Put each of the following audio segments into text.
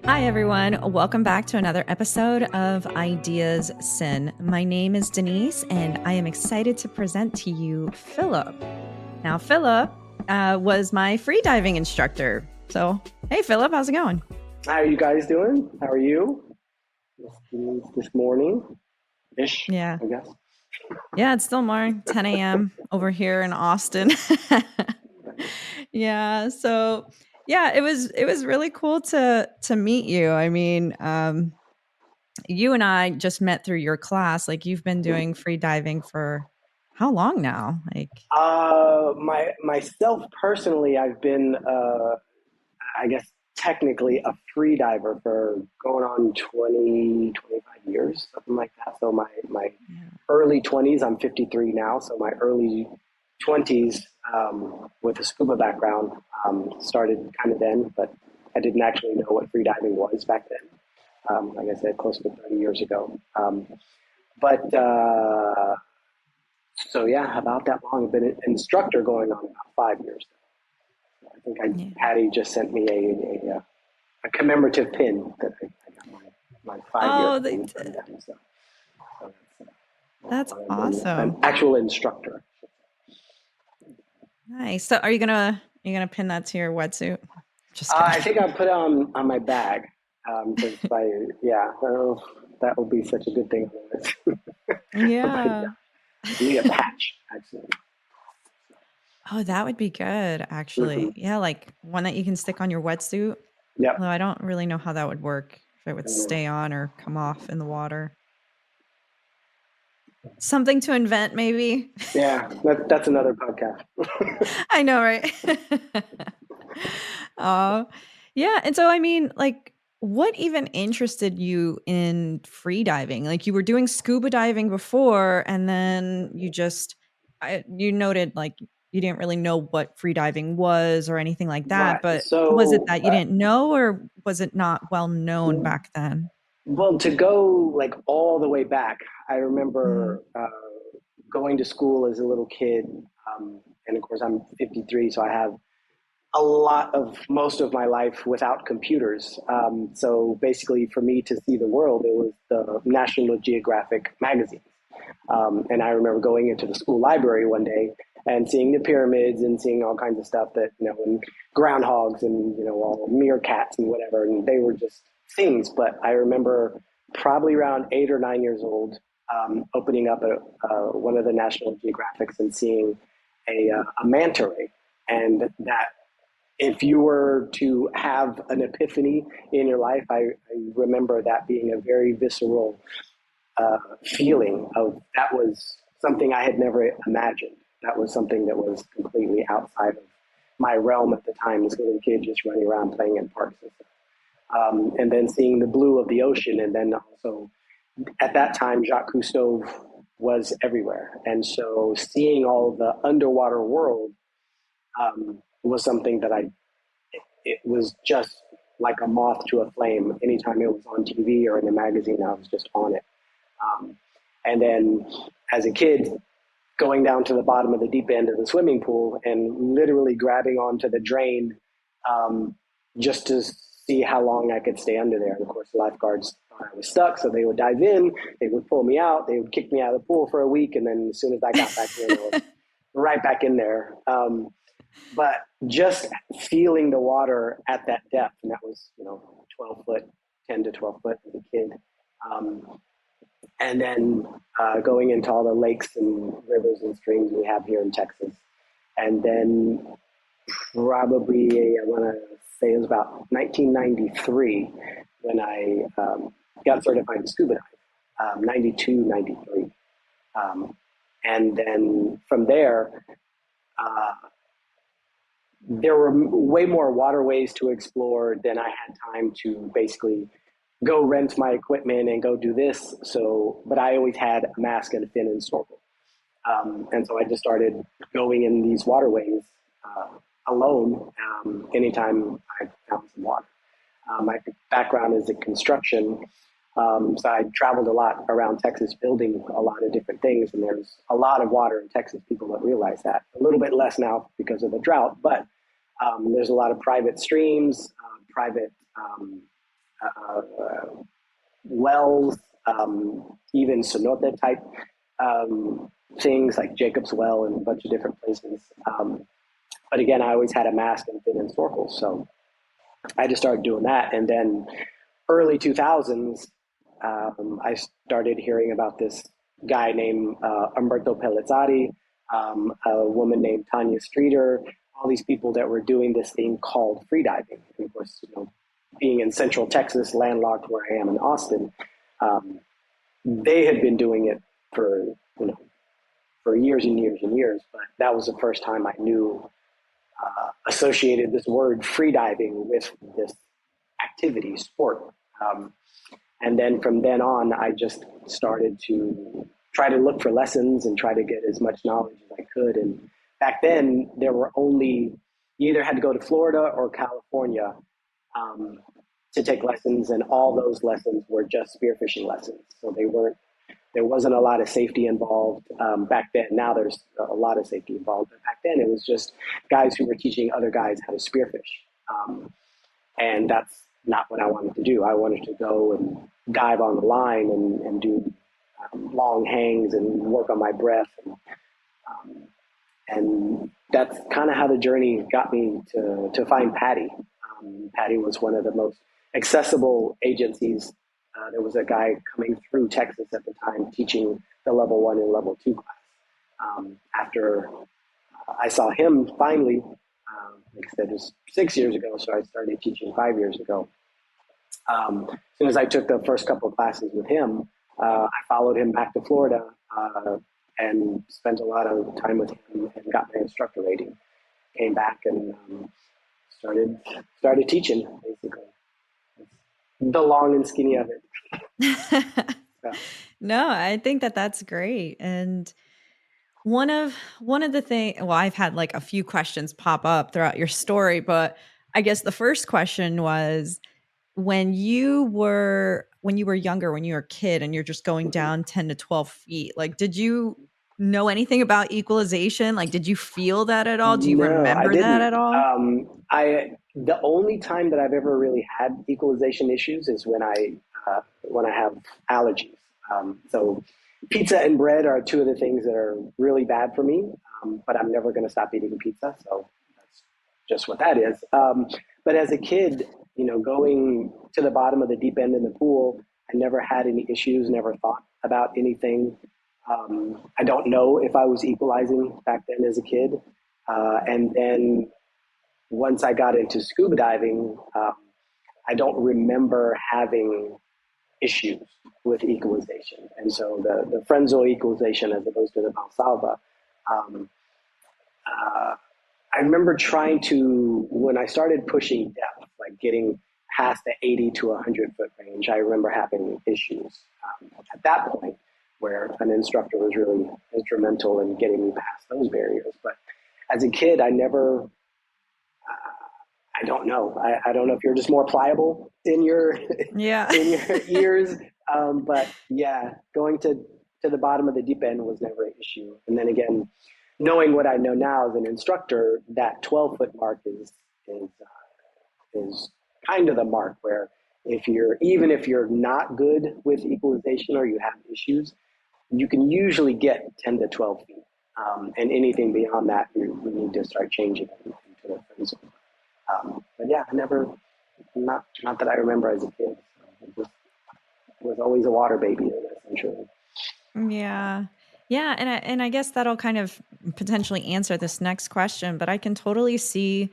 Hi, everyone. Welcome back to another episode of Ideas Sin. My name is Denise, and I am excited to present to you Phillip. Now, Phillip was my freediving instructor. So, hey, Phillip, how's it going? How are you guys doing? How are you? This morning-ish, Yeah. I guess. Yeah, it's still morning, 10 a.m. over here in Austin. Yeah. So, yeah, it was really cool to meet you. I mean, you and I just met through your class. Like you've been doing free diving for how long now? Like, Myself personally, I've been, I guess, technically a free diver for going on 20, 25 years, something like that. So my yeah. early 20s, I'm 53 now, so my early 20s with a scuba background started kind of then, but I didn't actually know what free diving was back then. Like I said, close to 30 years ago. But So yeah, about that long. I've been an instructor going on about 5 years. I think Yeah. Patty just sent me a commemorative pin that I got my 5 year Oh, they pin from did. them. So That's I've been an awesome. actual instructor. Nice. So are you gonna pin that to your wetsuit? Just I kidding. think I put it on my bag because that would be such a good thing. But Yeah. yeah, I need a patch actually. Oh, that would be good, Hmm. actually. Yeah, like one that you can stick on your wetsuit. Yep. Although I don't really know how that would work, if it would Uh, stay on or come off in the water. Something to invent, maybe. yeah, that's another podcast. I know, right? Oh, yeah. And so, I mean, like, what even interested you in free diving? Like, you were doing scuba diving before, and then you noted like you didn't really know what free diving was or anything like that. Right. But was it So that you didn't know, or was it not well known back then? Well, to go like all the way back, I Mm, remember going to school as a little kid, and of course I'm 53, so I have a lot of most of my life without computers. So basically, for me to see the world, it was the National Geographic magazine. And I remember going into the school library one day and seeing the pyramids and seeing all kinds of stuff that, and groundhogs and, all meerkats and whatever. And they were just things. But I remember probably around 8 or 9 years old, opening up one of the National Geographics and seeing a manta ray. And that if you were to have an epiphany in your life, I remember that being a very visceral feeling of that was something I had never imagined. That was something that was completely outside of my realm at the time, this little kid just running around playing in parks and stuff. And then seeing the blue of the ocean, and then also at that time, Jacques Cousteau was everywhere. And so seeing all the underwater world was something that it was just like a moth to a flame. Anytime it was on TV or in a magazine, I was just on it. Um, and then as a kid, going down to the bottom of the deep end of the swimming pool and literally grabbing onto the drain um, just to see how long I could stay under there. And of course, the lifeguards thought I was stuck, so they would dive in, they would pull me out, they would kick me out of the pool for a week, and then as soon as I got back in, I was right back in there. But just feeling the water at that depth, and that was 12 foot, 10 to 12 foot as a kid. Um, and then going into all the lakes and rivers and streams we have here in Texas. And then probably, I want to say it was about 1993 when I got certified in scuba dive, 92, 93. Um, and then from there, uh, there were way more waterways to explore than I had time to basically go rent my equipment and go do this. So, but I always had a mask and a fin and snorkel. And so I just started going in these waterways uh, alone anytime I found some water. My background is in construction. So I traveled a lot around Texas building a lot of different things. And there's a lot of water in Texas. People don't realize that. A little bit less now because of the drought, but there's a lot of private streams, private uh, wells, even cenote type things like Jacob's Well and a bunch of different places. But again, I always had a mask and fin and snorkel, so I just started doing that. And then early 2000s, I started hearing about this guy named Umberto Pellizzati, a woman named Tanya Streeter, all these people that were doing this thing called freediving. And of course, being in Central Texas, landlocked where I am in Austin, um, they had been doing it for for years and years and years. But that was the first time I knew associated this word freediving with this activity, sport. Um, and then from then on, I just started to try to look for lessons and try to get as much knowledge as I could. And back then, there were only, you either had to go to Florida or California um, to take lessons, and all those lessons were just spearfishing lessons. So there wasn't a lot of safety involved back then. Now there's a lot of safety involved, but back then it was just guys who were teaching other guys how to spearfish. And that's not what I wanted to do. I wanted to go and dive on the line and do long hangs and work on my breath. And that's kind of how the journey got me to find Patty. Patty was one of the most accessible agencies. There was a guy coming through Texas at the time teaching the level 1 and level 2 class. After I saw him finally, like I said, it was 6 years ago, so I started teaching 5 years ago. As soon as I took the first couple of classes with him, I followed him back to Florida and spent a lot of time with him and got my instructor rating. Came back and started teaching, basically. The long and skinny of it. So, No, I think that that's great. And one of the thing well, I've had like a few questions pop up throughout your story, but I guess the first question was when you were younger, when you were a kid and you're just going mhm. down 10 to 12 feet, like did you know anything about equalization? Like did you feel that at all? Do you No, I remember that didn't. at all? I the only time that I've ever really had equalization issues is when I have allergies. So pizza and bread are two of the things that are really bad for me. But I'm never going to stop eating pizza, so that's just what that is. But as a kid, going to the bottom of the deep end in the pool, I never had any issues. Never thought about anything. I don't know if I was equalizing back then as a kid. And then once I got into scuba diving, I don't remember having issues with equalization. And so the Frenzel equalization as opposed to the Valsalva, um, uh, I remember trying to, when I started pushing depth, like getting past the 80 to 100-foot range, I remember having issues at that point where an instructor was really instrumental in getting me past those barriers. But as a kid, I don't know. I don't know if you're just more pliable in your Yeah. in your ears, but yeah, going to the bottom of the deep end was never an issue. And then again, knowing what I know now as an instructor, that 12-foot mark is is kind of the mark where if you're not good with equalization or you have issues, you can usually get 10 to 12 feet. And anything beyond that, we need to start changing into the friend zone. But yeah, I never, not that I remember as a kid. So it just was always a water baby, essentially. Yeah. Yeah, and I guess that'll kind of potentially answer this next question, but I can totally see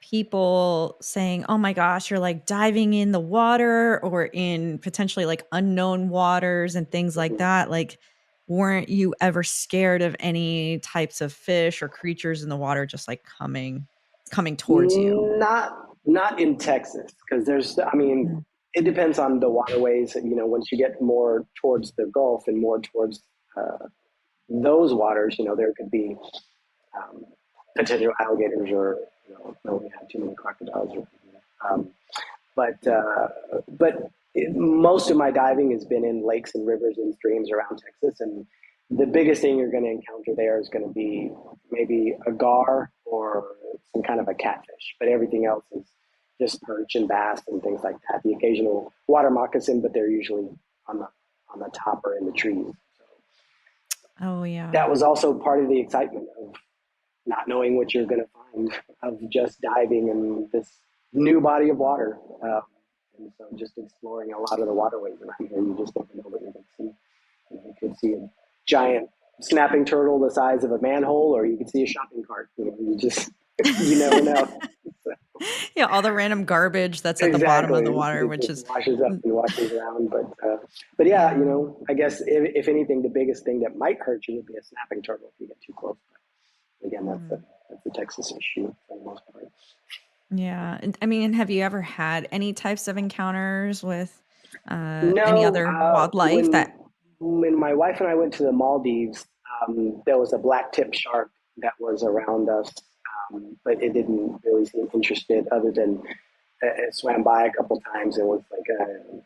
people saying, "Oh my gosh, you're like diving in the water or in potentially like unknown waters and things like Mhm. that. Like, weren't you ever scared of any types of fish or creatures in the water just like coming towards you?" Not in Texas, because I mean, Mm. it depends on the waterways. Once you get more towards the Gulf and more towards those waters, there could be um, potential alligators or no, we have too many crocodiles. Um, but most of my diving has been in lakes and rivers and streams around Texas, and the biggest thing you're going to encounter there is going to be maybe a gar or some kind of a catfish, but everything else is just perch and bass and things like that. The occasional water moccasin, but they're usually on the on the top or in the trees. So Oh yeah. that was also part of the excitement of not knowing what you're going to find, of just diving in this new body of water. And so just exploring a lot of the waterways around here, you just never know what you're going to see. You could see a giant snapping turtle the size of a manhole, or you could see a shopping cart. You just, you never know. Yeah, all the random garbage that's at the bottom of Exactly. the water, It which just is washes up and washes around. But yeah, yeah. I guess if anything, the biggest thing that might hurt you would be a snapping turtle if you get too close. But again, Mm. that's a Texas issue for the most part. Yeah. And I mean, have you ever had any types of encounters with any No, other wildlife that when my wife and I went to the Maldives, there was a black tip shark that was around us, but it didn't really seem interested. Other than it swam by a couple times and was like, I don't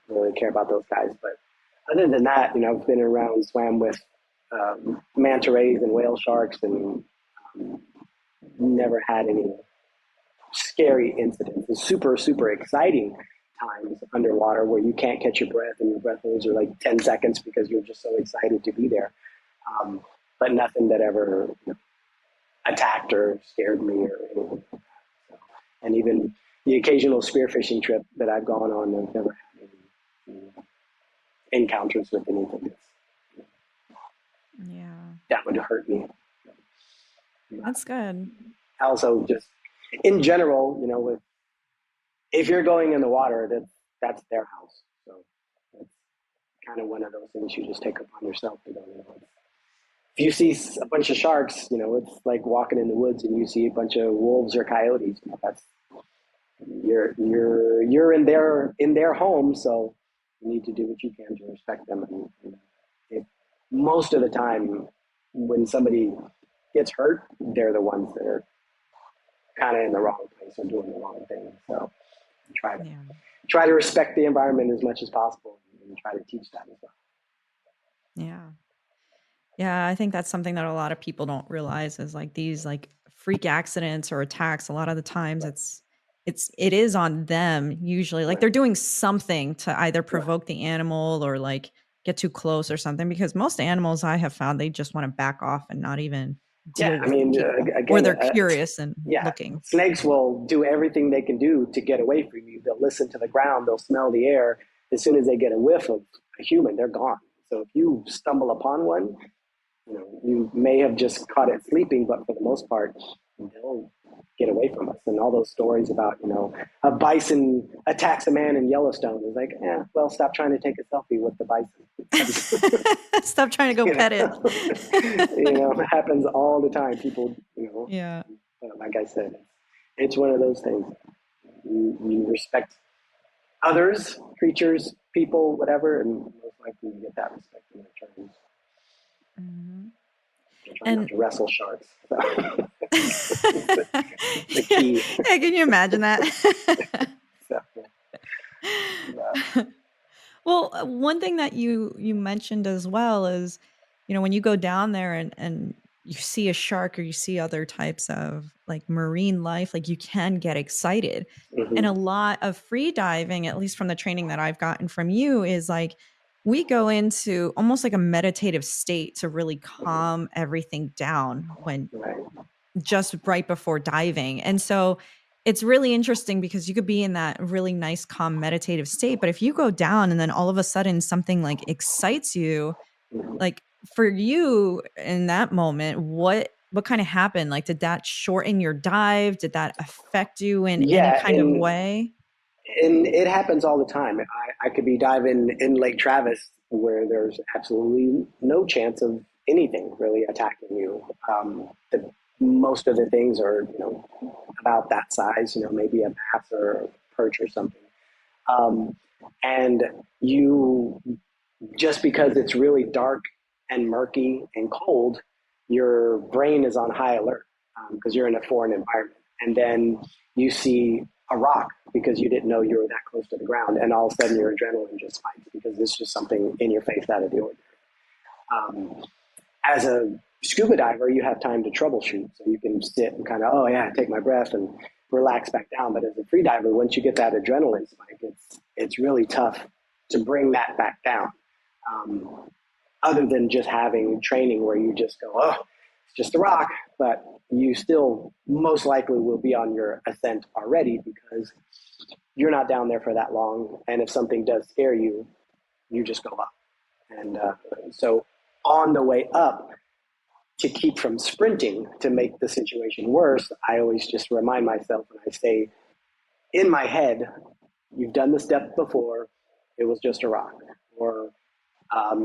really care about those guys. But other than that, I've been around, swam with manta rays and whale sharks, and um, never had any scary incidents. It's super, super exciting times underwater where you can't catch your breath and your breath holds are like 10 seconds because you're just so excited to be there. Um, but nothing that ever attacked or scared me or anything. And even the occasional spearfishing trip that I've gone on, I've never had any encounters with anything yeah, that would hurt me. that's good. Also, just in general, with if you're going in the water, that's their house. So that's kind of one of those things you just take upon yourself to go. If you see a bunch of sharks, it's like walking in the woods and you see a bunch of wolves or coyotes. That's you're in their home, so you need to do what you can to respect them. And it, most of the time, when somebody gets hurt, they're the ones that are kind of in the wrong place or doing the wrong thing. So try to Yeah. try to respect the environment as much as possible and try to teach that as well. Yeah. Yeah, I think that's something that a lot of people don't realize is like these like freak accidents or attacks. A lot of the times Right, it is on them usually. Like right, they're doing something to either right. provoke the animal or like get too close or something because most animals I have found they just want to back off and not even Yeah, deal I with mean, people or again, they're curious and yeah, looking. snakes will do everything they can do to get away from you. They'll listen to the ground, they'll smell the air. As soon as they get a whiff of a human, they're gone. So if you stumble upon one, you may have just caught it sleeping, but for the most part, they'll get away from us. And all those stories about, a bison attacks a man in Yellowstone is like, well, stop trying to take a selfie with the bison. Because, Stop trying to go you know, pet it. it happens all the time. People, Yeah. like I said, it's one of those things. You respect others, creatures, people, whatever, and most likely you get that respect in return. Mhm. And try not And to wrestle sharks. So yeah, the key. can you imagine that? So, yeah. Well, one thing that you mentioned as well is, when you go down there and you see a shark or you see other types of like marine life, like you can get excited. And Mm-hmm. a lot of free diving, at least from the training that I've gotten from you, is like we go into almost like a meditative state to really Mm-hmm. calm everything down when Right. just right before diving. And so it's really interesting because you could be in that really nice, calm, meditative state. But if you go down and then all of a sudden something like excites you, Mm-hmm. like for you in that moment, what kind of happened? Like, did that shorten your dive? Did that affect you in any Yeah, kind of way? and it happens all the time. I could be diving in Lake Travis where there's absolutely no chance of anything really attacking you. Most of the things are, about that size, maybe a bass or a perch or something. Um, and you, just because it's really dark and murky and cold, your brain is on high alert because you're in a foreign environment. And then you see a rock because you didn't know you were that close to the ground. And all of a sudden your adrenaline just spikes because it's just something in your face out of the ordinary. Um, as a scuba diver, you have time to troubleshoot. So you can sit and kind of, oh yeah, take my breath and relax back down. But as a free diver, once you get that adrenaline spike, it's really tough to bring that back down. Um, Other than just having training where you just go, oh, it's just a rock, but you still most likely will be on your ascent already because you're not down there for that long. And if something does scare you, you just go up. And so on the way up, to keep from sprinting to make the situation worse, I always just remind myself and I say in my head, you've done the step before, it was just a rock. Or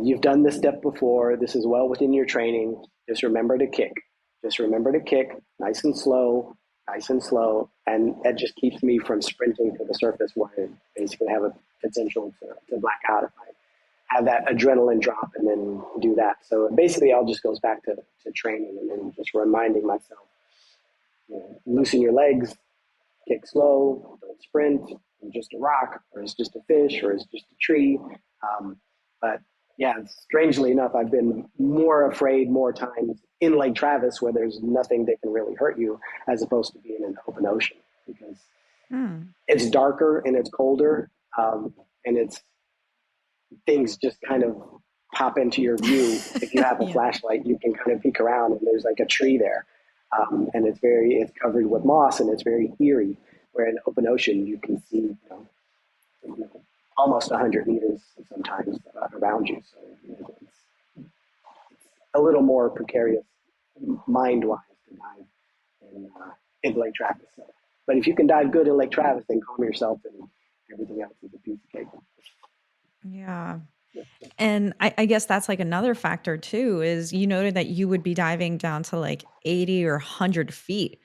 you've done this step before, this is well within your training, just remember to kick. Just remember to kick, nice and slow, nice and slow. And that just keeps me from sprinting to the surface where I basically have a potential to black out if I have that adrenaline drop and then do that. So basically, it all just goes back to training and then just reminding myself, loosen your legs, kick slow, don't sprint, you're just a rock, or it's just a fish, or it's just a tree. But yeah, strangely enough, I've been more afraid more times in Lake Travis where there's nothing that can really hurt you as opposed to being in the open ocean because it's darker and it's colder and it's things just kind of pop into your view. If you have a flashlight, you can kind of peek around and there's like a tree there. And it's covered with moss and it's very eerie. Where in the open ocean, you can see almost 100 meters sometimes around you. So it's a little more precarious mind-wise to dive in Lake Travis. So. But if you can dive good in Lake Travis, then calm yourself and everything else is a piece of cake. Yeah. And I guess that's like another factor too, is you noted that you would be diving down to like 80 or 100 feet.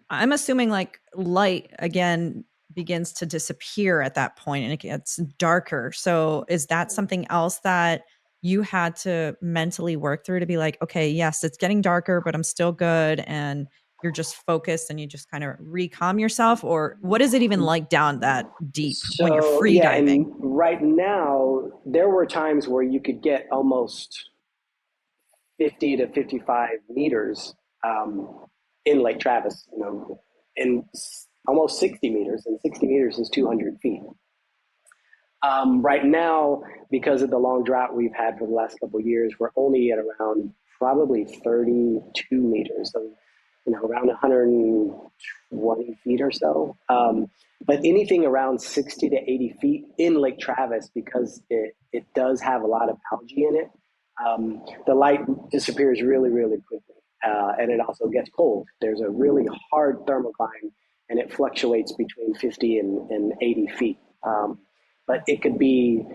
I'm assuming like light again begins to disappear at that point and it gets darker. So is that something else that you had to mentally work through to be like, okay, yes, it's getting darker, but I'm still good. And you're just focused and you just kind of recalm yourself? Or what is it even like down that deep when you're So free yeah, and diving? right now there were times where you could get almost 50 to 55 meters in Lake Travis, in almost 60 meters, and 60 meters is 200 feet. Right now, because of the long drought we've had for the last couple of years, we're only at around probably 32 meters, so around 120 feet or so. But anything around 60 to 80 feet in Lake Travis, because it does have a lot of algae in it, the light disappears really, really quickly. And it also gets cold. There's a really hard thermocline, and it fluctuates between 50 and 80 feet. But it could be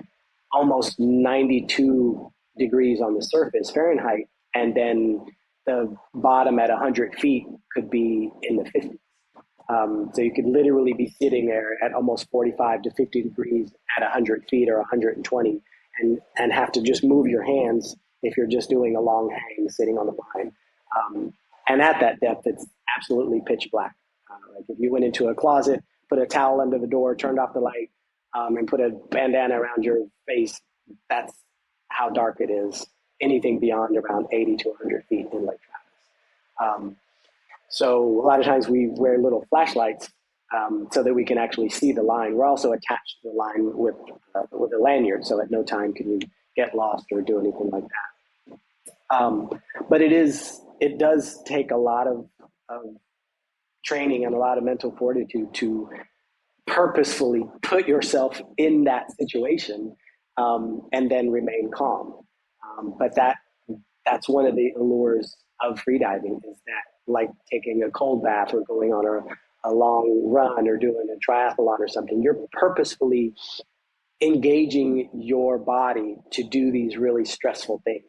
almost 92 degrees on the surface Fahrenheit, and then the bottom at 100 feet could be in the 50s. So you could literally be sitting there at almost 45 to 50 degrees at 100 feet or 120 and have to just move your hands if you're just doing a long hang sitting on the line. And at that depth, it's absolutely pitch black. Like if you went into a closet, put a towel under the door, turned off the light, and put a bandana around your face, that's how dark it is. Anything beyond around 80 to 100 feet in Lake Travis. So a lot of times we wear little flashlights so that we can actually see the line. We're also attached to the line with a lanyard, so at no time can you get lost or do anything like that. But it does take a lot of training and a lot of mental fortitude to purposefully put yourself in that situation and then remain calm. But that's one of the allures of freediving, is that, like taking a cold bath or going on a long run or doing a triathlon or something, you're purposefully engaging your body to do these really stressful things.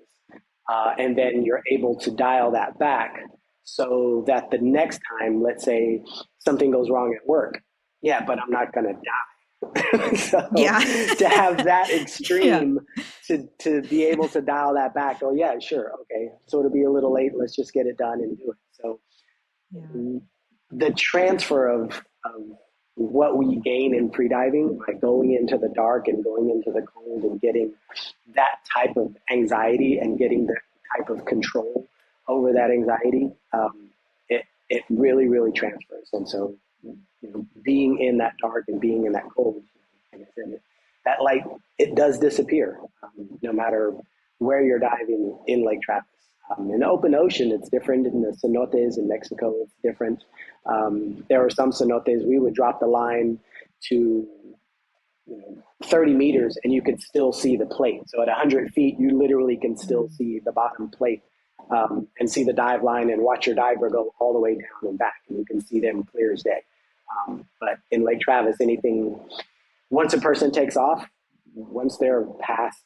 And then you're able to dial that back so that the next time, let's say something goes wrong at work, yeah, but I'm not going to die. So Yeah. to have that Yeah. extreme, to be able to dial that back, oh yeah, sure, okay, so it'll be a little late, let's just get it done and do it. So Yeah. the transfer of what we gain in freediving by going into the dark and going into the cold and getting that type of anxiety and getting that type of control over that anxiety, it really, really transfers. And so being in that dark and being in that cold, like I said, that light, it does disappear, no matter where you're diving in Lake Travis. In the open ocean, it's different. In the cenotes in Mexico, it's different. There were some cenotes, we would drop the line to 30 meters and you could still see the plate. So at 100 feet, you literally can still see the bottom plate, and see the dive line and watch your diver go all the way down and back. And you can see them clear as day. But in Lake Travis, once a person takes off, once they're past,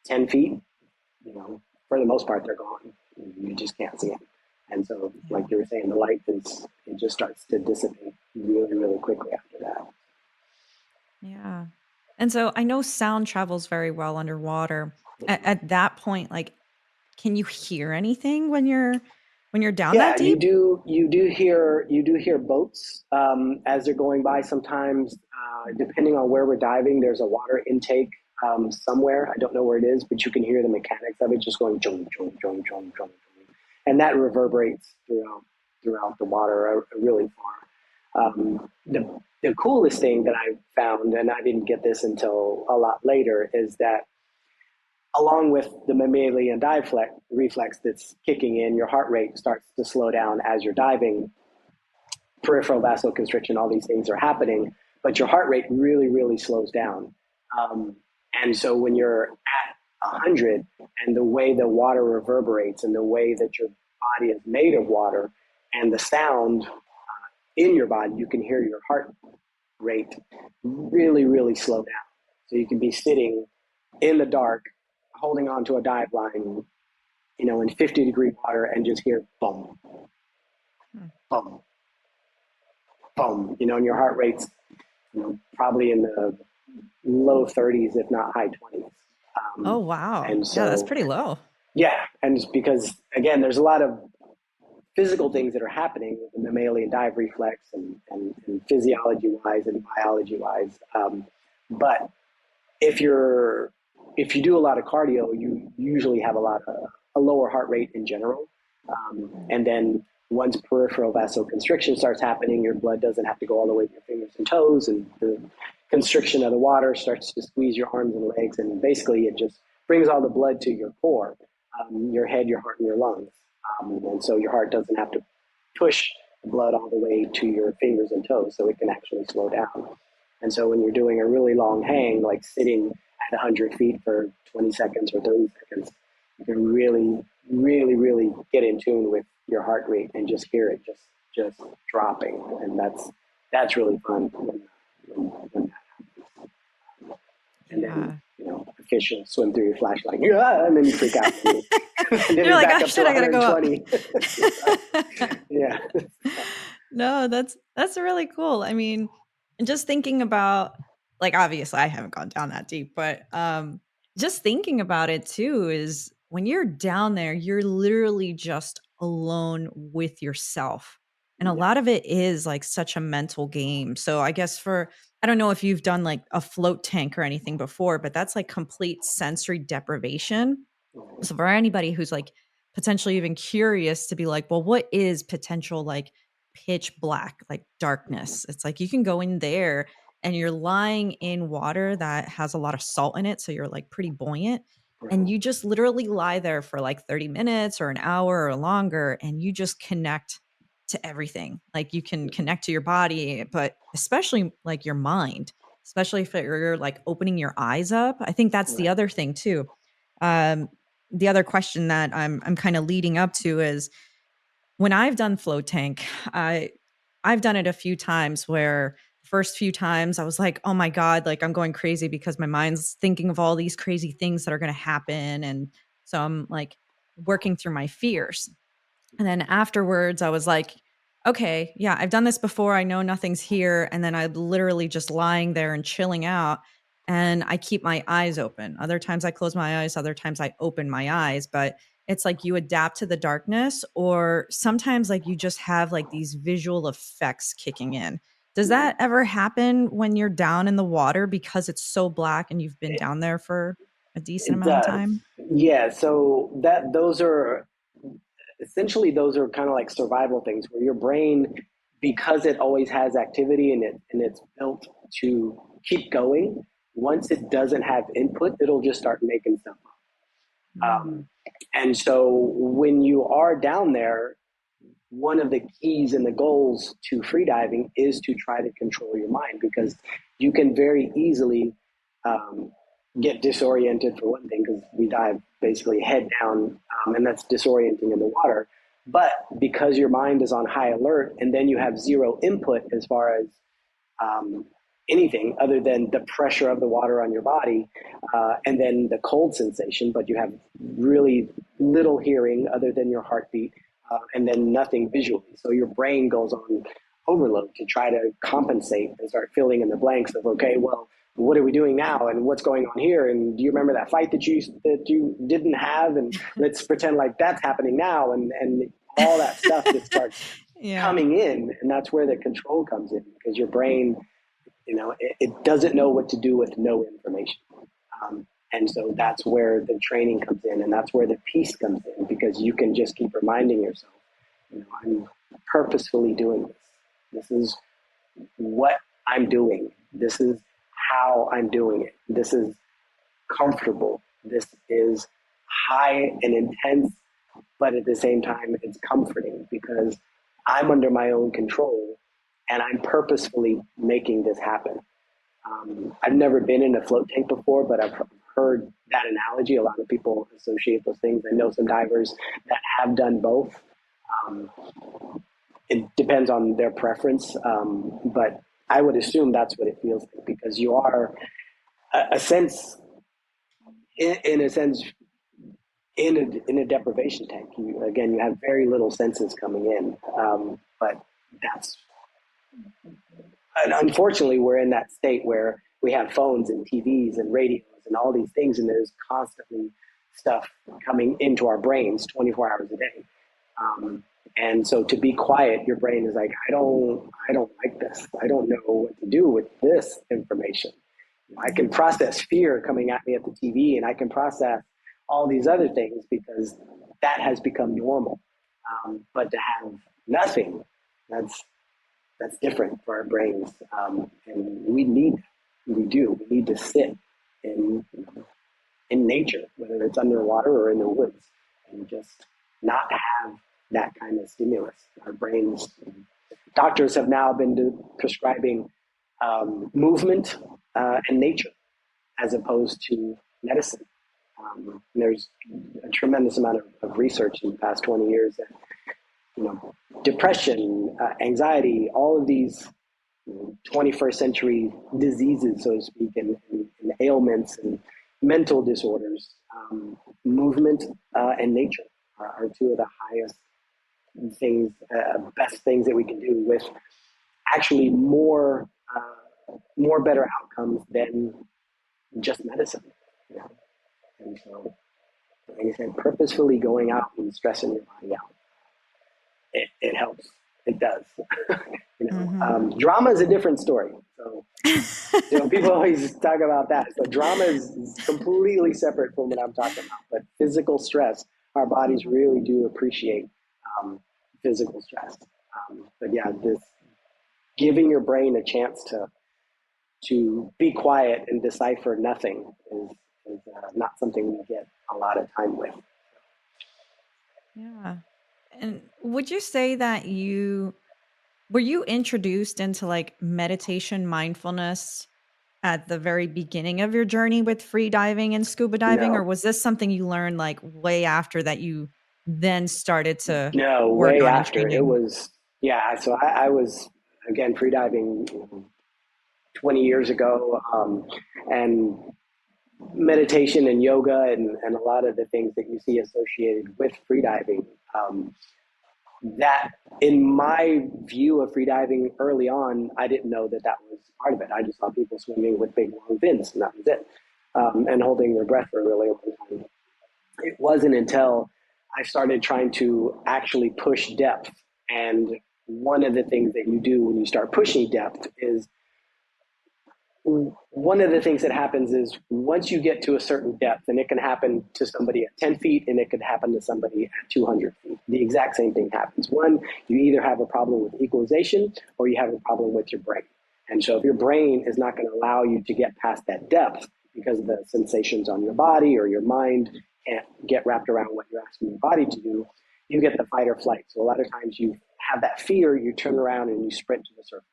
10 feet, for the most part, they're gone. You just can't see them. And so, like you were saying, the light it just starts to dissipate really, really quickly after that. Yeah. And so I know sound travels very well underwater. At that point, like, can you hear anything when you're down that Yeah, you deep? do. You do hear boats as they're going by. Sometimes, depending on where we're diving, there's a water intake somewhere. I don't know where it is, but you can hear the mechanics of it just going jung jung jung jung jung, and that reverberates throughout the water really far. The coolest thing that I found, and I didn't get this until a lot later, is that along with the mammalian dive reflex that's kicking in, your heart rate starts to slow down as you're diving. Peripheral vasoconstriction, all these things are happening, but your heart rate really, really slows down. And so when you're at 100, and the way the water reverberates and the way that your body is made of water and the sound in your body, you can hear your heart rate really, really slow down. So you can be sitting in the dark, holding onto a dive line, in 50-degree water and just hear boom, boom, boom, and your heart rate's, probably in the low 30s, if not high 20s. Oh, Um, wow. and Yeah, that's so, pretty low. yeah, and it's because, again, there's a lot of physical things that are happening with the mammalian dive reflex and physiology wise and biology wise. But if you do a lot of cardio, you usually have a lower heart rate in general. And then once peripheral vasoconstriction starts happening, your blood doesn't have to go all the way to your fingers and toes, and the constriction of the water starts to squeeze your arms and legs, and basically it just brings all the blood to your core, your head, your heart, and your lungs. And so your heart doesn't have to push blood all the way to your fingers and toes, so it can actually slow down. And so when you're doing a really long hang, like sitting at 100 feet for 20 seconds or 30 seconds, you can really, really, really get in tune with your heart rate and just hear it just dropping. And that's really fun when that happens. And then, Yeah. a fish will swim through your flashlight, and then you freak out. And then You're you're like, back "Oh, up to shit, I gotta go up." 120. Yeah. No, that's really cool. I mean, and just thinking about, like, obviously I haven't gone down that deep, but just thinking about it too is when you're down there, you're literally just alone with yourself. And a Yeah. lot of it is like such a mental game. So I guess I don't know if you've done like a float tank or anything before, but that's like complete sensory deprivation. So for anybody who's like potentially even curious to be like, well, what is potential like pitch black, like darkness? It's like you can go in there and you're lying in water that has a lot of salt in it. So you're like pretty buoyant. And Right. you just literally lie there for like 30 minutes or an hour or longer, and you just connect to everything. Like you can connect to your body, but especially like your mind, especially if you're like opening your eyes up. I think that's the Right. other thing too. Um, the other question that I'm kind of leading up to is when I've done float tank, I've done it a few times where the first few times I was like, "Oh my god, like I'm going crazy because my mind's thinking of all these crazy things that are going to happen." And so I'm like working through my fears. And then afterwards, I was like, okay, yeah, I've done this before. I know nothing's here. And then I'm literally just lying there and chilling out. And I keep my eyes open. Other times I close my eyes, other times I open my eyes. But it's like you adapt to the darkness, or sometimes like you just have like these visual effects kicking in. Does Right. that ever happen when you're down in the water because it's so black and you've been down there for a decent It amount of does. time? Yeah. So those are essentially kind of like survival things where your brain because it always has activity and it's built to keep going. Once it doesn't have input, it'll just start making stuff up. Mm. And so when you are down there, one of the keys and the goals to freediving is to try to control your mind, because you can very easily get disoriented, for one thing, because we dive basically head down, and that's disorienting in the water. But because your mind is on high alert, and then you have zero input as far as um, anything other than the pressure of the water on your body, and then the cold sensation, but you have really little hearing other than your heartbeat, and then nothing visually. So your brain goes on overload to try to compensate and start filling in the blanks of, okay, well, what are we doing now, and what's going on here, and do you remember that fight that you didn't have, and let's pretend like that's happening now, and all that stuff that starts Yeah. coming in, and that's where the control comes in, because your brain, it doesn't know what to do with no information. And so that's where the training comes in, and that's where the peace comes in, because you can just keep reminding yourself, I'm purposefully doing this. This is what I'm doing. This is how I'm doing it. This is comfortable. This is high and intense, but at the same time, it's comforting because I'm under my own control and I'm purposefully making this happen. I've never been in a float tank before, but I've heard that analogy. A lot of people associate those things. I know some divers that have done both. Um, it depends on their preference, but I would assume that's what it feels like, because you are a sense, in a sense, in a deprivation tank. You have very little senses coming in, but that's, and unfortunately, we're in that state where we have phones and TVs and radios and all these things, and there's constantly stuff coming into our brains 24 hours a day. And so to be quiet, your brain is like, I don't like this. I don't know what to do with this information. I can process fear coming at me at the TV, and I can process all these other things because that has become normal. But to have nothing, that's different for our brains, and we need to sit in nature, whether it's underwater or in the woods, and just not have that kind of stimulus. Our brains, doctors have now been prescribing movement and nature as opposed to medicine. There's a tremendous amount of research in the past 20 years that, depression, anxiety, all of these 21st century diseases, so to speak, and ailments and mental disorders, movement and nature are two of the highest things, best things that we can do, with actually more better outcomes than just medicine. And so, like I said, purposefully going out and stressing your body out, it helps. It does. Mm-hmm. Drama is a different story. So, people always talk about that. So drama is completely separate from what I'm talking about. But physical stress, our bodies really do appreciate physical stress. But yeah, this giving your brain a chance to be quiet and decipher nothing is not something we get a lot of time with. Yeah. And would you say that were you introduced into like meditation mindfulness at the very beginning of your journey with free diving and scuba diving, or No, was this something you learned like way after that you then started to no, work way on and after. It changing? was, yeah. So I was, again, freediving 20 years ago, and meditation and yoga and a lot of the things that you see associated with freediving. That, in my view of freediving early on, I didn't know that was part of it. I just saw people swimming with big long fins, and that was it, and holding their breath for a really long time. It wasn't until I started trying to actually push depth. And one of the things that you do when you start pushing depth is one of the things that happens is once you get to a certain depth, and it can happen to somebody at 10 feet and it could happen to somebody at 200 feet, the exact same thing happens. One, you either have a problem with equalization or you have a problem with your brain. And so if your brain is not going to allow you to get past that depth because of the sensations on your body, or your mind can't get wrapped around what you're asking your body to do, you get the fight or flight. So a lot of times you have that fear, you turn around and you sprint to the surface.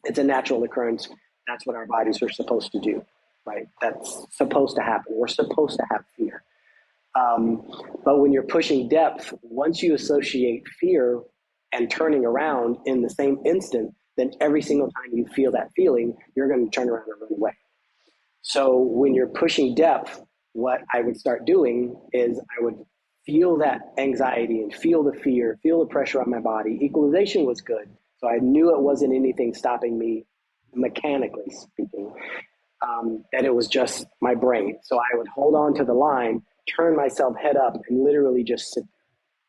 It's a natural occurrence. That's what our bodies are supposed to do, right? That's supposed to happen. We're supposed to have fear. But when you're pushing depth, once you associate fear and turning around in the same instant, then every single time you feel that feeling, you're going to turn around and run away. So when you're pushing depth, what I would start doing is I would feel that anxiety and feel the fear, feel the pressure on my body. Equalization was good. So I knew it wasn't anything stopping me mechanically speaking, that it was just my brain. So I would hold on to the line, turn myself head up, and literally just sit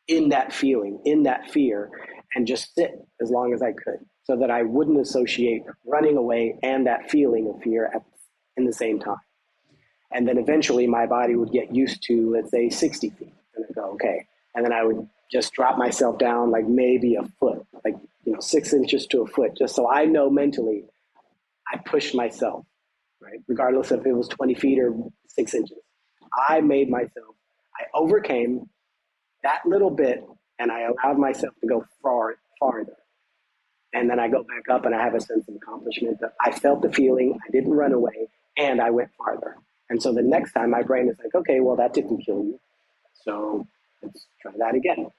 in that feeling, in that fear, and just sit as long as I could so that I wouldn't associate running away and that feeling of fear in the same time. And then eventually my body would get used to, let's say, 60 feet. And I'd go, okay. And then I would just drop myself down like maybe a foot, like 6 inches to a foot, just so I know mentally I pushed myself, right? Regardless if it was 20 feet or 6 inches. I made myself, I overcame that little bit, and I allowed myself to go farther. And then I go back up and I have a sense of accomplishment that I felt the feeling, I didn't run away, and I went farther. And so the next time my brain is like, okay, well, that didn't kill you. So let's try that again.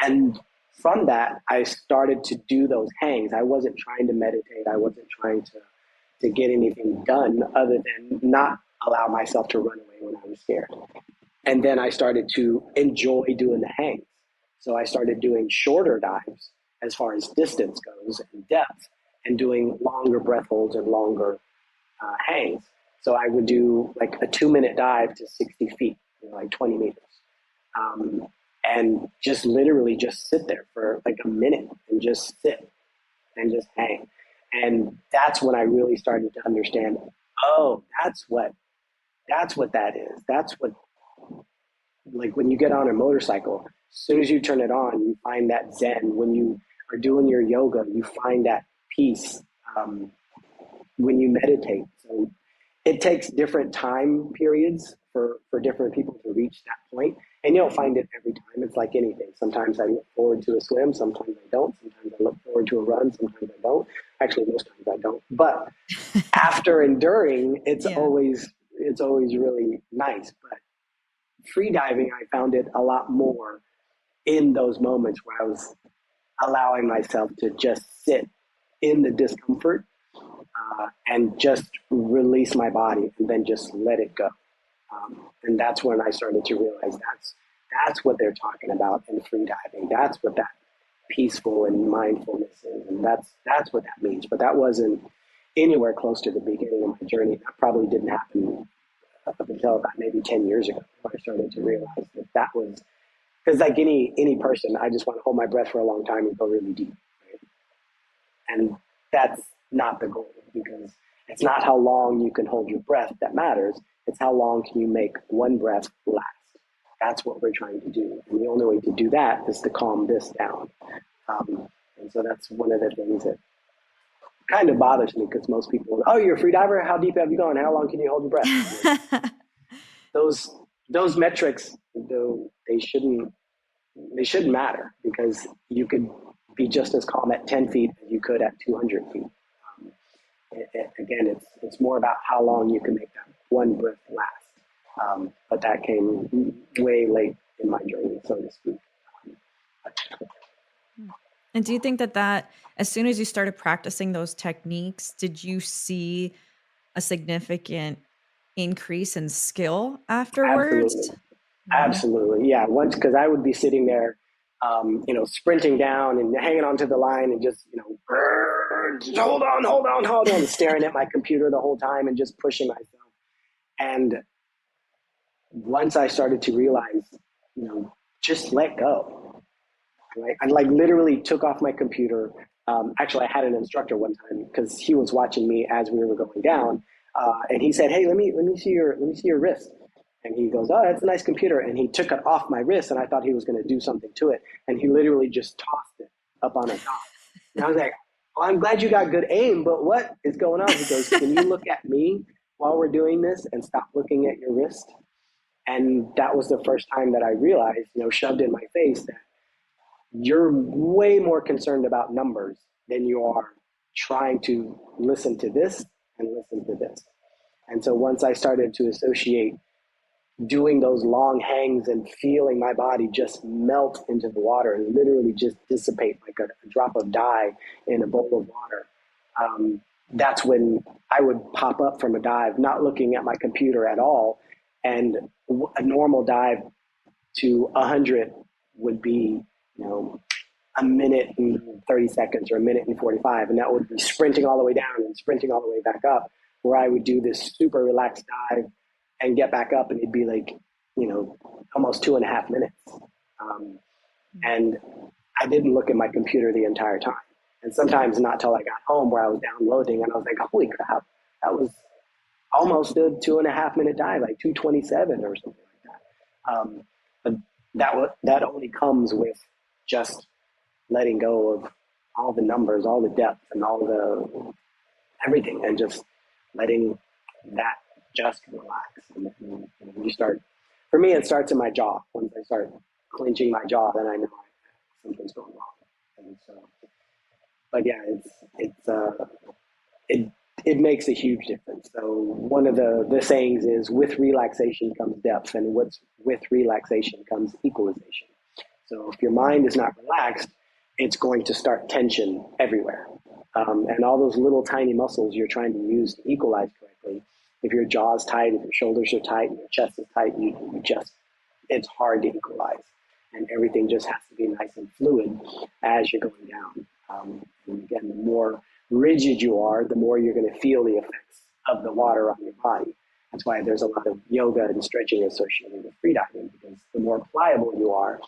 And from that, I started to do those hangs. I wasn't trying to meditate. I wasn't trying to get anything done other than not allow myself to run away when I was scared. And then I started to enjoy doing the hangs. So I started doing shorter dives as far as distance goes and depth, and doing longer breath holds and longer hangs. So I would do like a 2-minute dive to 60 feet, like 20 meters. And just literally just sit there for like a minute and just sit and just hang. And that's when I really started to understand, oh, that's what that is. That's what, like when you get on a motorcycle, as soon as you turn it on, you find that zen. When you are doing your yoga, you find that peace. When you meditate. So it takes different time periods for different people to reach that point. And you don't find it every time. It's like anything. Sometimes I look forward to a swim. Sometimes I don't. Sometimes I look forward to a run. Sometimes I don't. Actually, most times I don't. But after enduring, it's Yeah. always really nice. But free diving, I found it a lot more in those moments where I was allowing myself to just sit in the discomfort and just release my body and then just let it go. And that's when I started to realize that's what they're talking about in free diving. That's what that peaceful and mindfulness is, and that's what that means. But that wasn't anywhere close to the beginning of my journey. That probably didn't happen up until about maybe 10 years ago. I started to realize that was, because like any person, I just want to hold my breath for a long time and go really deep. Right? And that's not the goal, because it's not how long you can hold your breath that matters. It's how long can you make one breath last. That's what we're trying to do. And the only way to do that is to calm this down. And so that's one of the things that kind of bothers me, because most people, oh, you're a free diver? How deep have you gone? How long can you hold your breath? Those metrics, though, they shouldn't matter, because you could be just as calm at 10 feet as you could at 200 feet. Again, it's more about how long you can make that one breath last. But that came way late in my journey, so to speak. And do you think that as soon as you started practicing those techniques, did you see a significant increase in skill Absolutely. afterwards? Yeah. Absolutely. Yeah. Once, because I would be sitting there, sprinting down and hanging onto the line and just, hold on, staring at my computer the whole time and just pushing myself. And once I started to realize, just let go. Right? I like literally took off my computer. Actually, I had an instructor one time because he was watching me as we were going down, and he said, "Hey, let me see your wrist." And he goes, "Oh, that's a nice computer." And he took it off my wrist, and I thought he was going to do something to it, and he literally just tossed it up on a dock. And I was like, "Well, I'm glad you got good aim, but what is going on?" He goes, "Can you look at me while we're doing this and stop looking at your wrist?" And that was the first time that I realized, shoved in my face, that you're way more concerned about numbers than you are trying to listen to this and listen to this. And so once I started to associate doing those long hangs and feeling my body just melt into the water and literally just dissipate like a drop of dye in a bowl of water, that's when I would pop up from a dive, not looking at my computer at all. And a normal dive to 100 would be, a minute and 30 seconds or a minute and 45. And that would be sprinting all the way down and sprinting all the way back up, where I would do this super relaxed dive and get back up, and it'd be like, almost 2.5 minutes. And I didn't look at my computer the entire time. And sometimes not till I got home, where I was downloading, and I was like, holy crap, that was almost a 2.5 minute dive, like 2:27 or something like that. But that only comes with just letting go of all the numbers, all the depth, and all the everything, and just letting that just relax. And you start, for me, it starts in my jaw. Once I start clenching my jaw, then I know something's going wrong. And so, but yeah, it makes a huge difference. So one of the sayings is, with relaxation comes depth, and with relaxation comes equalization. So if your mind is not relaxed, it's going to start tension everywhere. And all those little tiny muscles you're trying to use to equalize correctly, if your jaw is tight, if your shoulders are tight, and your chest is tight, it's hard to equalize. And everything just has to be nice and fluid as you're going down. And again, the more rigid you are, the more you're going to feel the effects of the water on your body. That's why there's a lot of yoga and stretching associated with freediving, because the more pliable you are,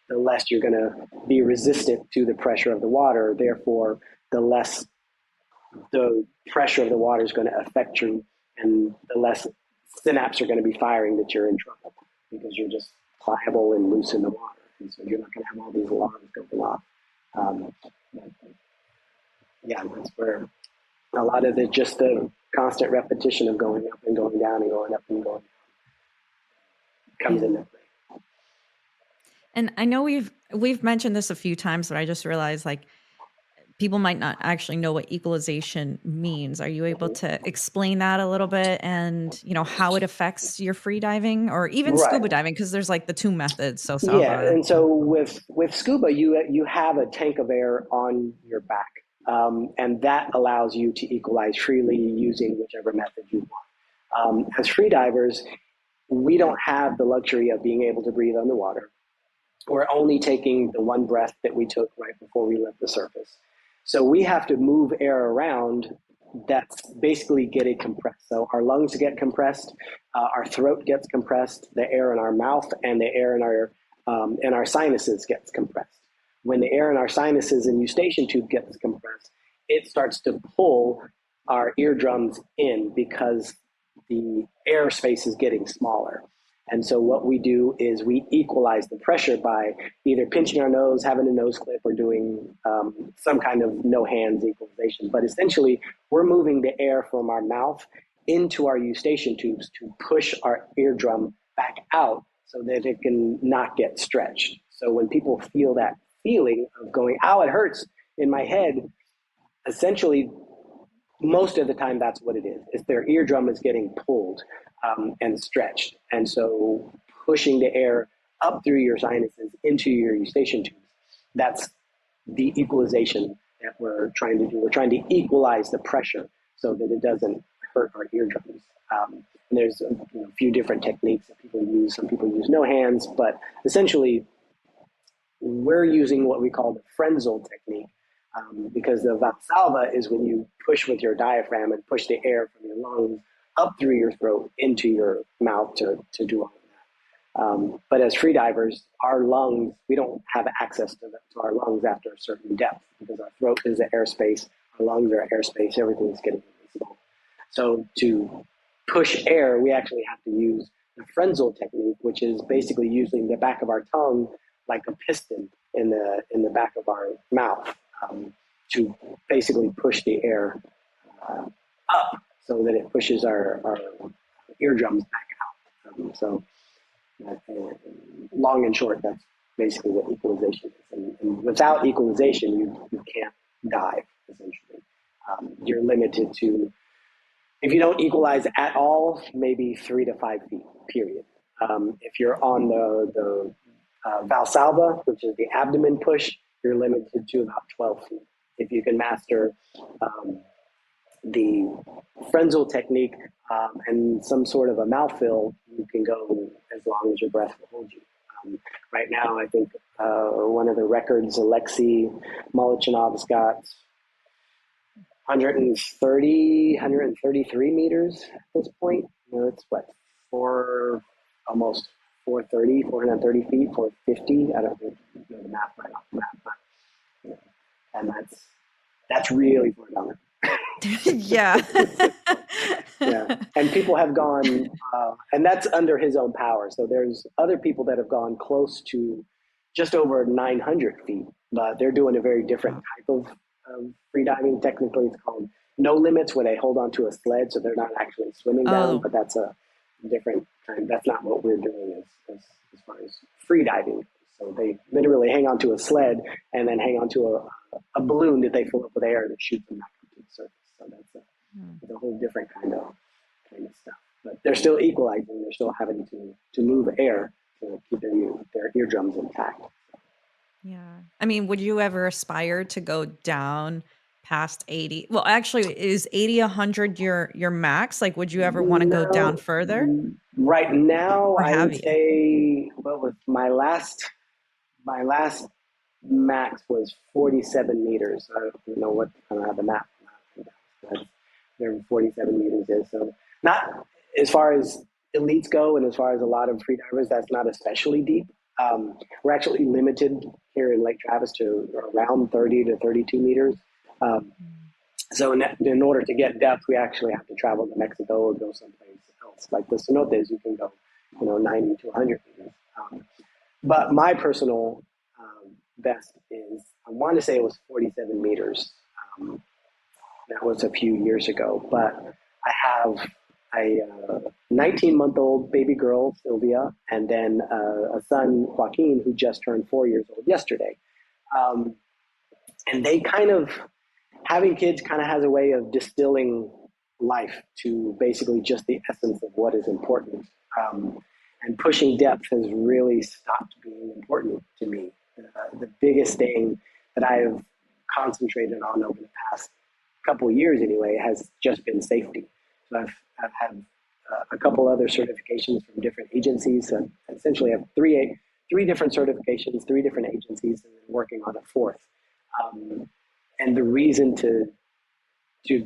the less you're going to be resistant to the pressure of the water. Therefore, the less the pressure of the water is going to affect you, and the less synapses are going to be firing that you're in trouble, because you're just pliable and loose in the water. And so you're not going to have all these alarms going off. Yeah, that's where a lot of just the constant repetition of going up and going down and going up and going down comes into play. And I know we've mentioned this a few times, but I just realized, like, people might not actually know what equalization means. Are you able to explain that a little bit, and how it affects your free diving or even Right. scuba diving? Because there's like the two methods. So Yeah, and so with scuba, you have a tank of air on your back, and that allows you to equalize freely using whichever method you want. As free divers, we don't have the luxury of being able to breathe underwater. We're only taking the one breath that we took right before we left the surface. So we have to move air around that's basically getting compressed. So our lungs get compressed, our throat gets compressed, the air in our mouth and the air in our sinuses gets compressed. When the air in our sinuses and eustachian tube gets compressed, it starts to pull our eardrums in, because the airspace is getting smaller. And so what we do is we equalize the pressure by either pinching our nose, having a nose clip, or doing some kind of no hands equalization. But essentially, we're moving the air from our mouth into our eustachian tubes to push our eardrum back out so that it can not get stretched. So when people feel that feeling of going, ow, it hurts in my head, essentially, most of the time that's what it is their eardrum is getting pulled and stretched. And so pushing the air up through your sinuses into your eustachian tubes, that's the equalization that we're trying to do. We're trying to equalize the pressure so that it doesn't hurt our eardrums. And there's a few different techniques that people use. Some people use no hands, but essentially we're using what we call the Frenzel technique, because the Valsalva is when you push with your diaphragm and push the air from your lungs up through your throat into your mouth to do all of But as freedivers, our lungs, we don't have access to our lungs after a certain depth because our throat is the airspace, our lungs are airspace, everything's getting really small. So to push air, we actually have to use the Frenzel technique, which is basically using the back of our tongue like a piston in the back of our mouth to basically push the air up so that it pushes our eardrums back out. Long and short, that's basically what equalization is. And without equalization, you can't dive, essentially. You're limited to, if you don't equalize at all, maybe 3 to 5 feet, period. If you're on the Valsalva, which is the abdomen push, you're limited to about 12 feet. If you can master the Frenzel technique and some sort of a mouth fill, you can go as long as your breath will hold you. Right now, I think one of the records, Alexei Molchanov's got 133 meters at this point. You know, it's what, almost 430 feet, 450. I don't know the math right off the bat, but you know, and that's really far down. Yeah. Yeah, and people have gone, and that's under his own power. So there's other people that have gone close to just over 900 feet, but they're doing a very different type of free diving. Technically, it's called no limits, where they hold onto a sled, so they're not actually swimming down. Oh, But that's a different kind. That's not what we're doing as far as free diving. So they literally hang onto a sled and then hang onto a balloon that they fill up with air that shoots them back up to the surface. So that's a whole different kind of stuff. But they're still equalizing. They're still having to move air to keep their eardrums intact. yeah. I mean, would you ever aspire to go down past 80? Well, actually, is 80, 100 your max? Like, would you ever want to go down No, further? right now Or I have would you? say what was my last max was 47 meters. I don't know what, I don't have the map. That's where 47 meters is. So not as far as elites go, and as far as a lot of freedivers, that's not especially deep. We're actually limited here in Lake Travis to around 30 to 32 meters. Um, so in order to get depth, we actually have to travel to Mexico or go someplace else. Like the cenotes, you can go, 90 to 100 meters. But my personal best is, I want to say it was 47 meters. Um, that was a few years ago, but I have a 19-month-old baby girl, Sylvia, and then a son, Joaquin, who just turned 4 years old yesterday. Um, and they kind of, having kids kind of has a way of distilling life to basically just the essence of what is important. And pushing depth has really stopped being important to me. The biggest thing that I have concentrated on over the past couple of years anyway has just been safety. So I've had a couple other certifications from different agencies. So I essentially have three different certifications, three different agencies, and then working on a fourth. And the reason to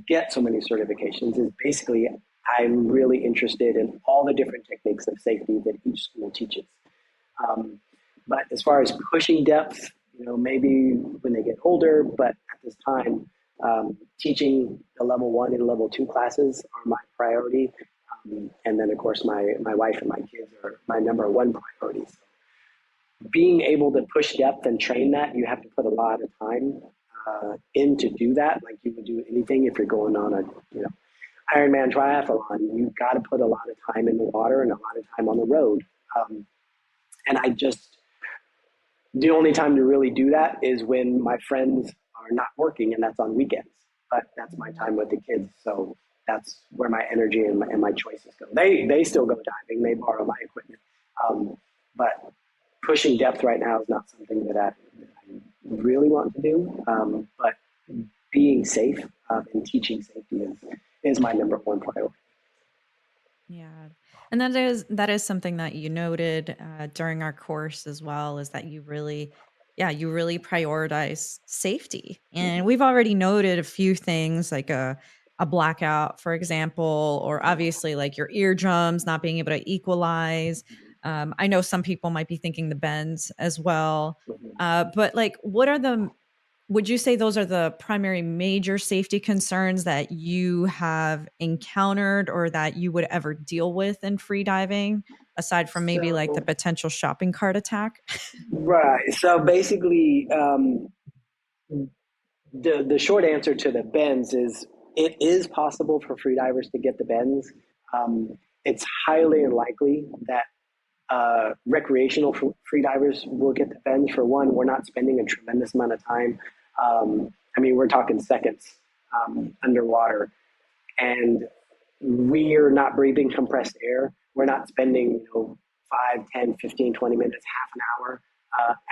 get so many certifications is basically I'm really interested in all the different techniques of safety that each school teaches. Um, but as far as pushing depth, maybe when they get older, but at this time, teaching the level 1 and level 2 classes are my priority. And then, of course, my wife and my kids are my number one priority. So being able to push depth and train that, you have to put a lot of time in to do that. Like you would do anything if you're going on a, Ironman triathlon. You've got to put a lot of time in the water and a lot of time on the road. And the only time to really do that is when my friends are not working, and that's on weekends. But that's my time with the kids, so that's where my energy and my choices go. They still go diving. They borrow my equipment, but pushing depth right now is not something that I really want to do. But being safe and teaching safety is my number one priority. Yeah. And that is something that you noted during our course as well, is that you really prioritize safety. And we've already noted a few things like a blackout, for example, or obviously like your eardrums not being able to equalize. I know some people might be thinking the bends as well. Mhm. But like, would you say those are the primary major safety concerns that you have encountered or that you would ever deal with in free diving, aside from maybe like the So, potential shopping cart attack? right. So basically, the short answer to the bends is it is possible for freedivers to get the bends. It's highly unlikely that recreational freedivers will get the bends. For one, we're not spending a tremendous amount of time. I mean, we're talking seconds underwater, and we're not breathing compressed air. We're not spending, 5, 10, 15, 20 minutes, half an hour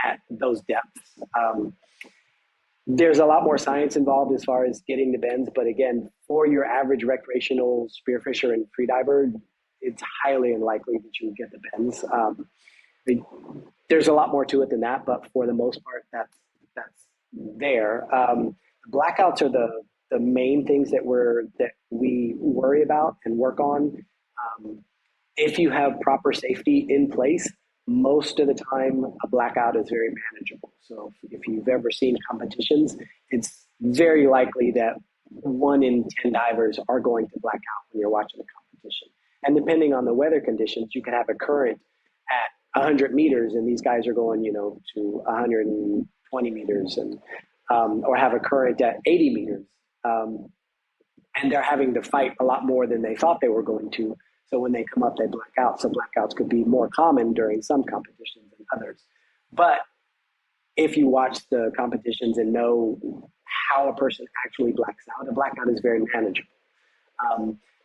at those depths. There's a lot more science involved as far as getting the bends, but again, for your average recreational spearfisher and freediver, it's highly unlikely that you would get the bends. There's a lot more to it than that, but for the most part, that's there. Blackouts are the main things that we worry about and work on. Um, if you have proper safety in place, most of the time a blackout is very manageable. So if you've ever seen competitions, it's very likely that 1 in 10 divers are going to black out when you're watching a competition. And depending on the weather conditions, you can have a current at 100 meters, and these guys are going, to 120 meters, and or have a current at 80 meters. Um, and they're having to fight a lot more than they thought they were going to. So when they come up, they black out. So blackouts could be more common during some competitions than others. But if you watch the competitions and know how a person actually blacks out, a blackout is very manageable.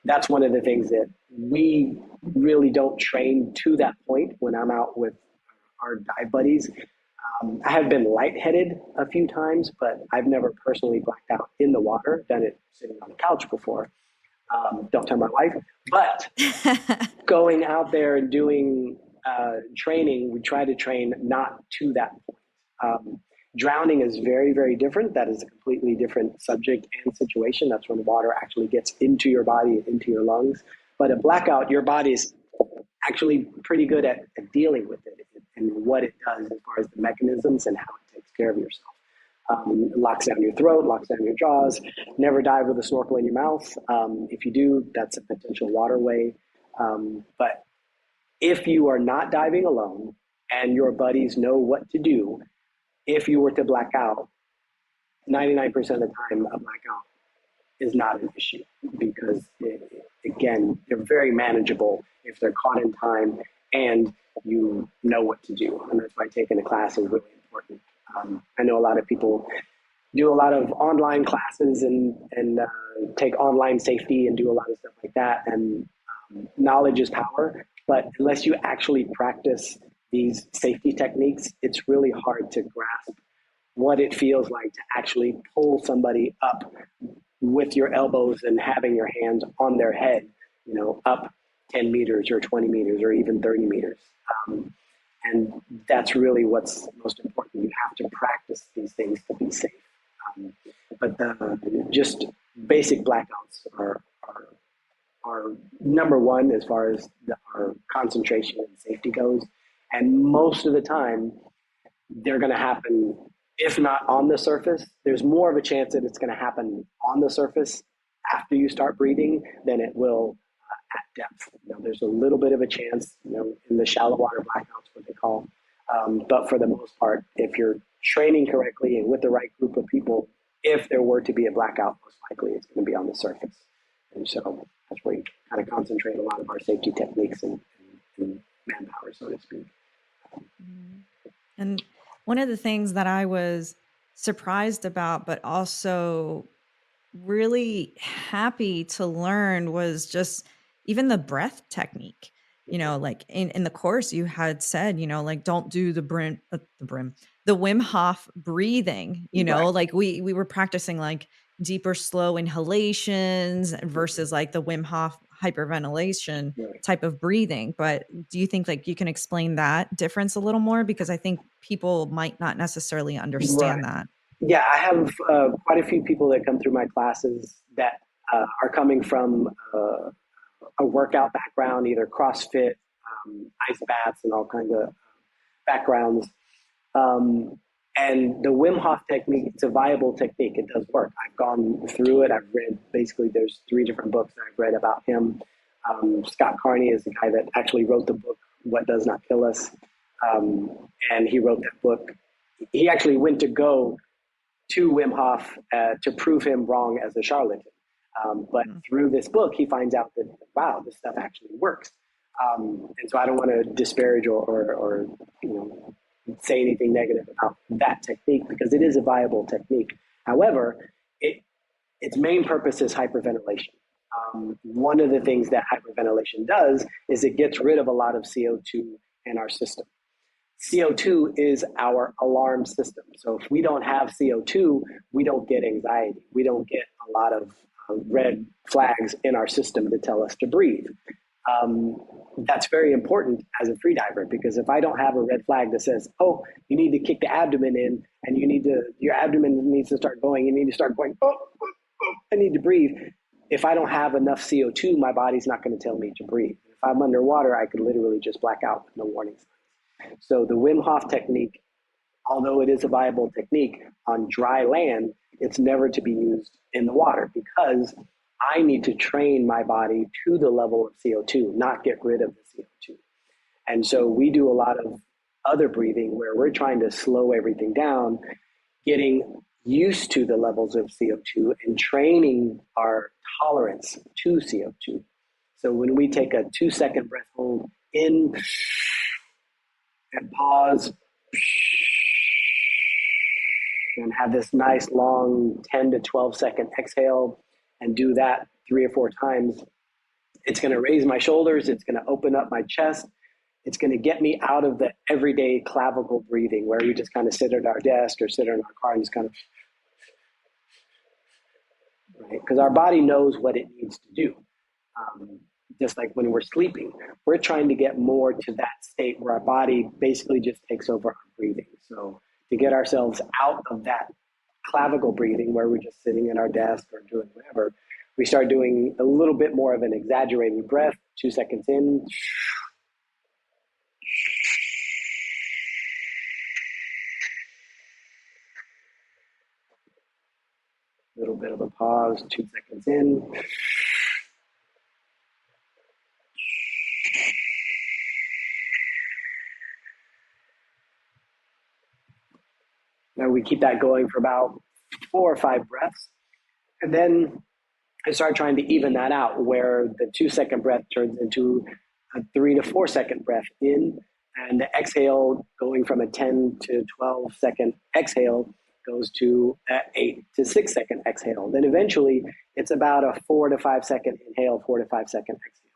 That's one of the things that we really don't train to that point when I'm out with our dive buddies. I have been lightheaded a few times, but I've never personally blacked out in the water. Done it sitting on the couch before. Don't tell my wife. But going out there and doing training, we try to train not to that point. Drowning is very, very different. That is a completely different subject and situation. That's when water actually gets into your body, into your lungs. But a blackout, your body is actually pretty good at dealing with it and what it does as far as the mechanisms and how it takes care of yourself. It locks down your throat, locks down your jaws. Never dive with a snorkel in your mouth. If you do, that's a potential waterway. But if you are not diving alone and your buddies know what to do, if you were to black out, 99% of the time, a blackout is not an issue because, again, they're very manageable if they're caught in time and you know what to do. And that's why taking a class is really important. I know a lot of people do a lot of online classes and take online safety and do a lot of stuff like that. And knowledge is power. But unless you actually practice these safety techniques, it's really hard to grasp what it feels like to actually pull somebody up with your elbows and having your hands on their head, up 10 meters or 20 meters or even 30 meters. And that's really what's most important. You have to practice these things to be safe. But just basic blackouts are number one as far as our concentration and safety goes. And most of the time, they're going to happen, if not on the surface. There's more of a chance that it's going to happen on the surface after you start breathing than it will at depth. There's a little bit of a chance, in the shallow water blackouts, what they call. But for the most part, if you're training correctly and with the right group of people, if there were to be a blackout, most likely it's going to be on the surface. And so that's where you kind of concentrate a lot of our safety techniques and manpower, so to speak. And one of the things that I was surprised about, but also really happy to learn was just even the breath technique. Like in the course you had said, like don't do the Wim Hof breathing, Right. like we were practicing like deeper, slow inhalations versus like the Wim Hof hyperventilation Right. type of breathing. But do you think like you can explain that difference a little more? Because I think people might not necessarily Right. understand that. Yeah, I have quite a few people that come through my classes that are coming from a workout background, either CrossFit, ice baths and all kinds of backgrounds. Um, and the Wim Hof technique, it's a viable technique. It does work. I've gone through it. I've read, basically, there's 3 different books that I've read about him. Scott Carney is the guy that actually wrote the book, What Does Not Kill Us. Um, and he wrote that book. He actually went to go to Wim Hof to prove him wrong as a charlatan. But through this book, he finds out that, wow, this stuff actually works. And so I don't want to disparage or say anything negative about that technique, because it is a viable technique. However, its main purpose is hyperventilation. One of the things that hyperventilation does is it gets rid of a lot of CO2 in our system. CO2 is our alarm system. So if we don't have CO2, we don't get anxiety. We don't get a lot of red flags in our system to tell us to breathe. That's very important as a freediver, because if I don't have a red flag that says, oh, you need to kick the abdomen in, and your abdomen needs to start going, you need to start going, oh, I need to breathe. If I don't have enough CO2, my body's not going to tell me to breathe. If I'm underwater, I could literally just black out with no warning signs. So the Wim Hof technique, although it is a viable technique on dry land, it's never to be used in the water, because I need to train my body to the level of CO2, not get rid of the CO2. And so we do a lot of other breathing where we're trying to slow everything down, getting used to the levels of CO2 and training our tolerance to CO2. So when we take a 2-second breath hold in and pause and have this nice long 10 to 12 second exhale and do that 3 or 4 times, it's going to raise my shoulders. It's going to open up my chest. It's going to get me out of the everyday clavicle breathing where we just kind of sit at our desk or sit in our car and just kind of, right? Because our body knows what it needs to do. Just like when we're sleeping, we're trying to get more to that state where our body basically just takes over our breathing. So to get ourselves out of that clavicle breathing where we're just sitting at our desk or doing whatever, we start doing a little bit more of an exaggerated breath, 2 seconds in, a little bit of a pause, 2 seconds in, and we keep that going for about 4 or 5 breaths. And then I start trying to even that out where the 2-second breath turns into a 3 to 4 second breath in, and the exhale going from a 10 to 12 second exhale goes to an 8 to 6 second exhale. Then eventually it's about a 4 to 5 second inhale, 4 to 5 second exhale.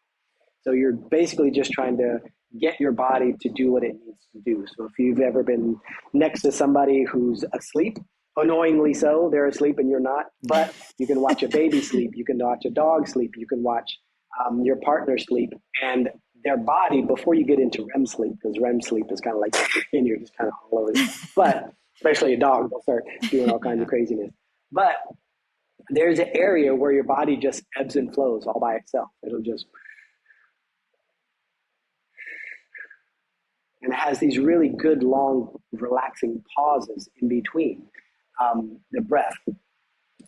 So you're basically just trying to get your body to do what it needs to do. So if you've ever been next to somebody who's asleep, annoyingly so, they're asleep and you're not, but you can watch a baby sleep, you can watch a dog sleep, you can watch your partner sleep, and their body, before you get into REM sleep, because REM sleep is kind of like, and you're just kind of all over this, but especially a dog, they'll start doing all kinds of craziness. But there's an area where your body just ebbs and flows all by itself. It'll just, and it has these really good, long, relaxing pauses in between the breath.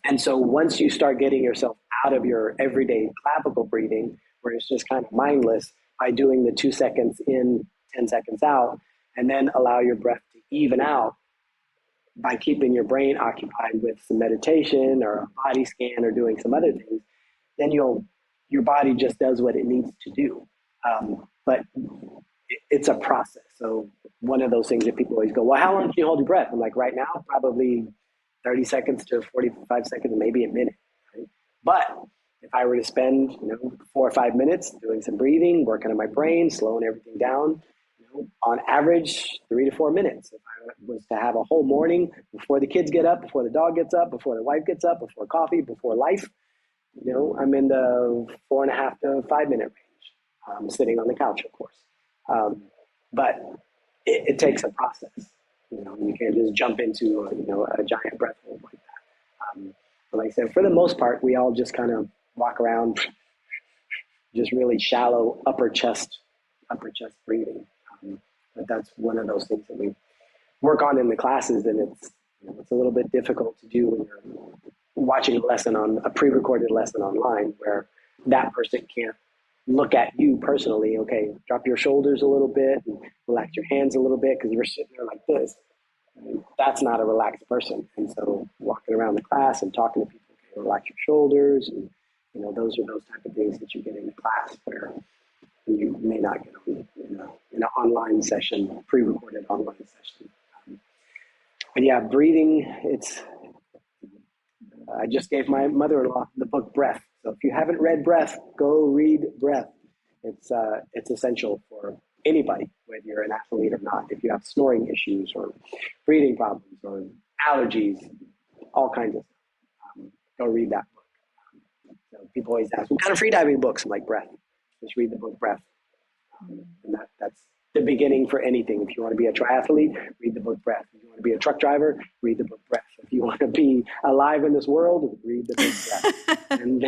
And so once you start getting yourself out of your everyday clavicle breathing, where it's just kind of mindless, by doing the 2 seconds in, 10 seconds out, and then allow your breath to even out by keeping your brain occupied with some meditation or a body scan or doing some other things, then your body just does what it needs to do. But it's a process. So one of those things that people always go, well, how long can you hold your breath? I'm like, right now, probably 30 seconds to 45 seconds, maybe a minute. Right? But if I were to spend 4 or 5 minutes doing some breathing, working on my brain, slowing everything down, on average 3 to 4 minutes. If I was to have a whole morning before the kids get up, before the dog gets up, before the wife gets up, before coffee, before life, I'm in the 4.5 to 5 minute range, sitting on the couch, of course. But it takes a process. You can't just jump into a giant breath hold like that. But like I said, for the most part, we all just kind of walk around, just really shallow upper chest upper chest breathing. But that's one of those things that we work on in the classes, and it's a little bit difficult to do when you're watching a lesson on a pre-recorded lesson online where that person can't look at you personally. Okay, drop your shoulders a little bit and relax your hands a little bit because you're sitting there like this. That's not a relaxed person. And so walking around the class and talking to people, okay, relax your shoulders, and those are those type of things that you get in the class where you may not get in an online session, pre-recorded online session. But yeah, breathing. I just gave my mother-in-law the book Breath. So if you haven't read Breath, go read Breath. It's essential for anybody, whether you're an athlete or not. If you have snoring issues or breathing problems or allergies, all kinds of stuff, go read that book. So people always ask, what kind of freediving books? I'm like, Breath. Just read the book Breath. And that's the beginning for anything. If you want to be a triathlete, read the book Breath. If you want to be a truck driver, read the book Breath. If you want to be alive in this world, read the book Breath. And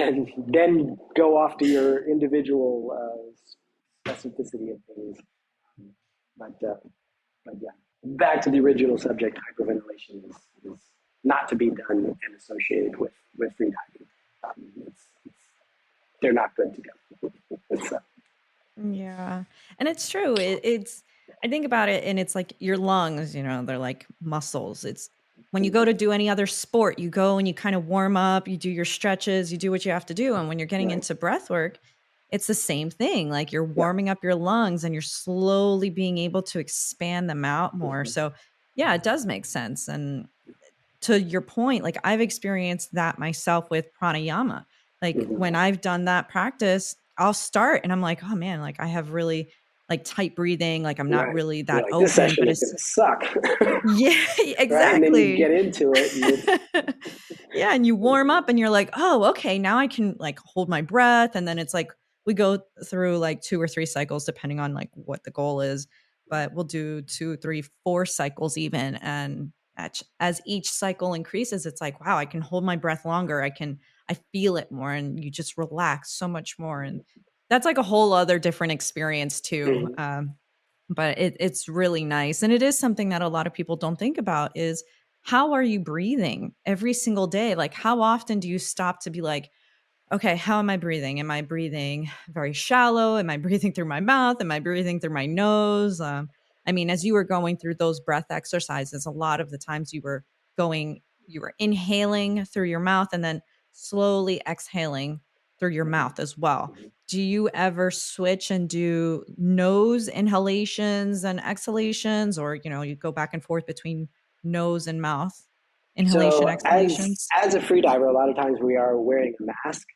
then go off to your individual specificity of things. But yeah, back to the original subject, hyperventilation is not to be done and associated with freediving. They're not good together. Yeah. And it's true. I think about it and it's like your lungs, they're like muscles. It's when you go to do any other sport, you go and you kind of warm up, you do your stretches, you do what you have to do. And when you're getting Right. into breath work, it's the same thing. Like you're Yeah. warming up your lungs and you're slowly being able to expand them out more. Mm-hmm. So, yeah, it does make sense. And to your point, like I've experienced that myself with pranayama. Like when Mm-hmm. I've done that practice, I'll start and I'm like, oh man, like I have really like tight breathing. Like I'm not Right. really You're that like, this open, session but is going it's to suck. yeah, Right. And then you exactly. get into it. Yeah, and you warm up and you're like, "Oh, okay, now I can like hold my breath." And then it's like we go through like 2 or 3 cycles depending on like what the goal is, but we'll do 2, 3, 4 cycles even and as each cycle increases, it's like, "Wow, I can hold my breath longer. I feel it more and you just relax so much more." And that's like a whole other different experience too. Mhm. But it's really nice. And it is something that a lot of people don't think about is how are you breathing every single day? Like, how often do you stop to be like, okay, how am I breathing? Am I breathing very shallow? Am I breathing through my mouth? Am I breathing through my nose? I mean, as you were going through those breath exercises, a lot of the times you were inhaling through your mouth and then slowly exhaling through your Mhm. mouth as well. Mhm. Do you ever switch and do nose inhalations and exhalations, or, you go back and forth between nose and mouth inhalation, So exhalations? as a free diver, a lot of times we are wearing a mask.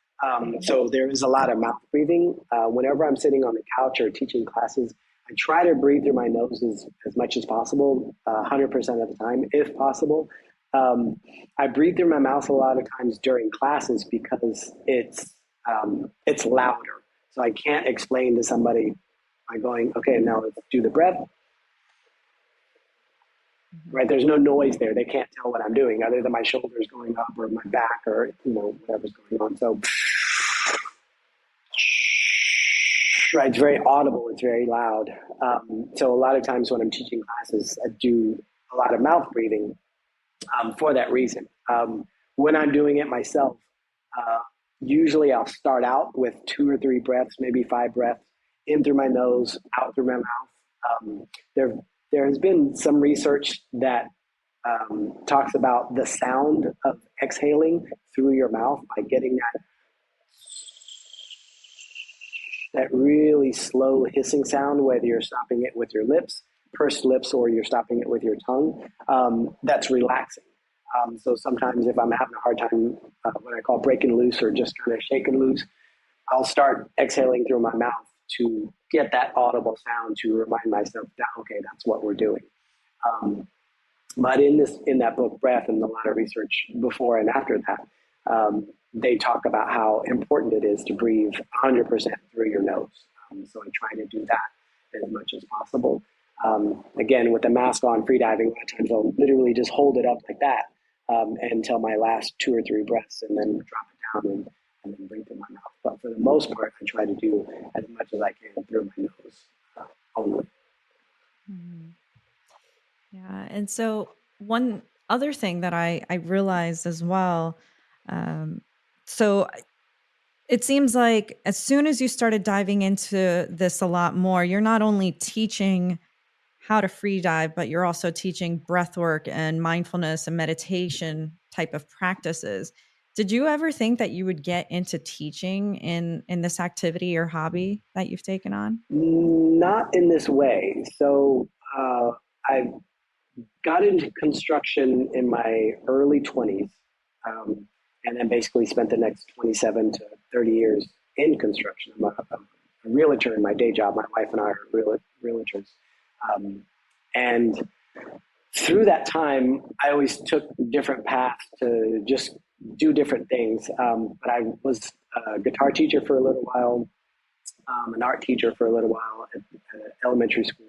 So there is a lot of mouth breathing. Whenever I'm sitting on the couch or teaching classes, I try to breathe through my nose as much as possible, 100% of the time, if possible. I breathe through my mouth a lot of times during classes because it's louder. So I can't explain to somebody by going, okay, now let's do the breath. Mhm. Right? There's no noise there. They can't tell what I'm doing other than my shoulders going up or my back or whatever's going on. So, right, it's very audible. It's very loud. So a lot of times when I'm teaching classes, I do a lot of mouth breathing for that reason. When I'm doing it myself, uh, usually I'll start out with 2 or 3 breaths, maybe 5 breaths, in through my nose, out through my mouth. Um, there, there has been some research that talks about the sound of exhaling through your mouth by getting that really slow hissing sound, whether you're stopping it with your lips, pursed lips, or you're stopping it with your tongue. That's relaxing. So sometimes if I'm having a hard time, what I call breaking loose or just kind of shaking loose, I'll start exhaling through my mouth to get that audible sound to remind myself that, okay, that's what we're doing. Um, But in that book, Breath, and a lot of research before and after that, they talk about how important it is to breathe 100% through your nose. So I try to do that as much as possible. Again, with the mask on freediving, a lot of times I'll literally just hold it up like that until my last 2 or 3 breaths and then drop it down and then breathe through my mouth. But for the most part, I try to do as much as I can through my nose. And so one other thing that I realized as well, um, so it seems like as soon as you started diving into this a lot more, you're not only teaching how to free dive, but you're also teaching breath work and mindfulness and meditation type of practices. Did you ever think that you would get into teaching in this activity or hobby that you've taken on? Not in this way. So I got into construction in my early 20s, and then basically spent the next 27 to 30 years in construction. I'm a realtor in my day job. My wife and I are realtors. Um, and through that time, I always took different paths to just do different things. But I was a guitar teacher for a little while, an art teacher for a little while at elementary school.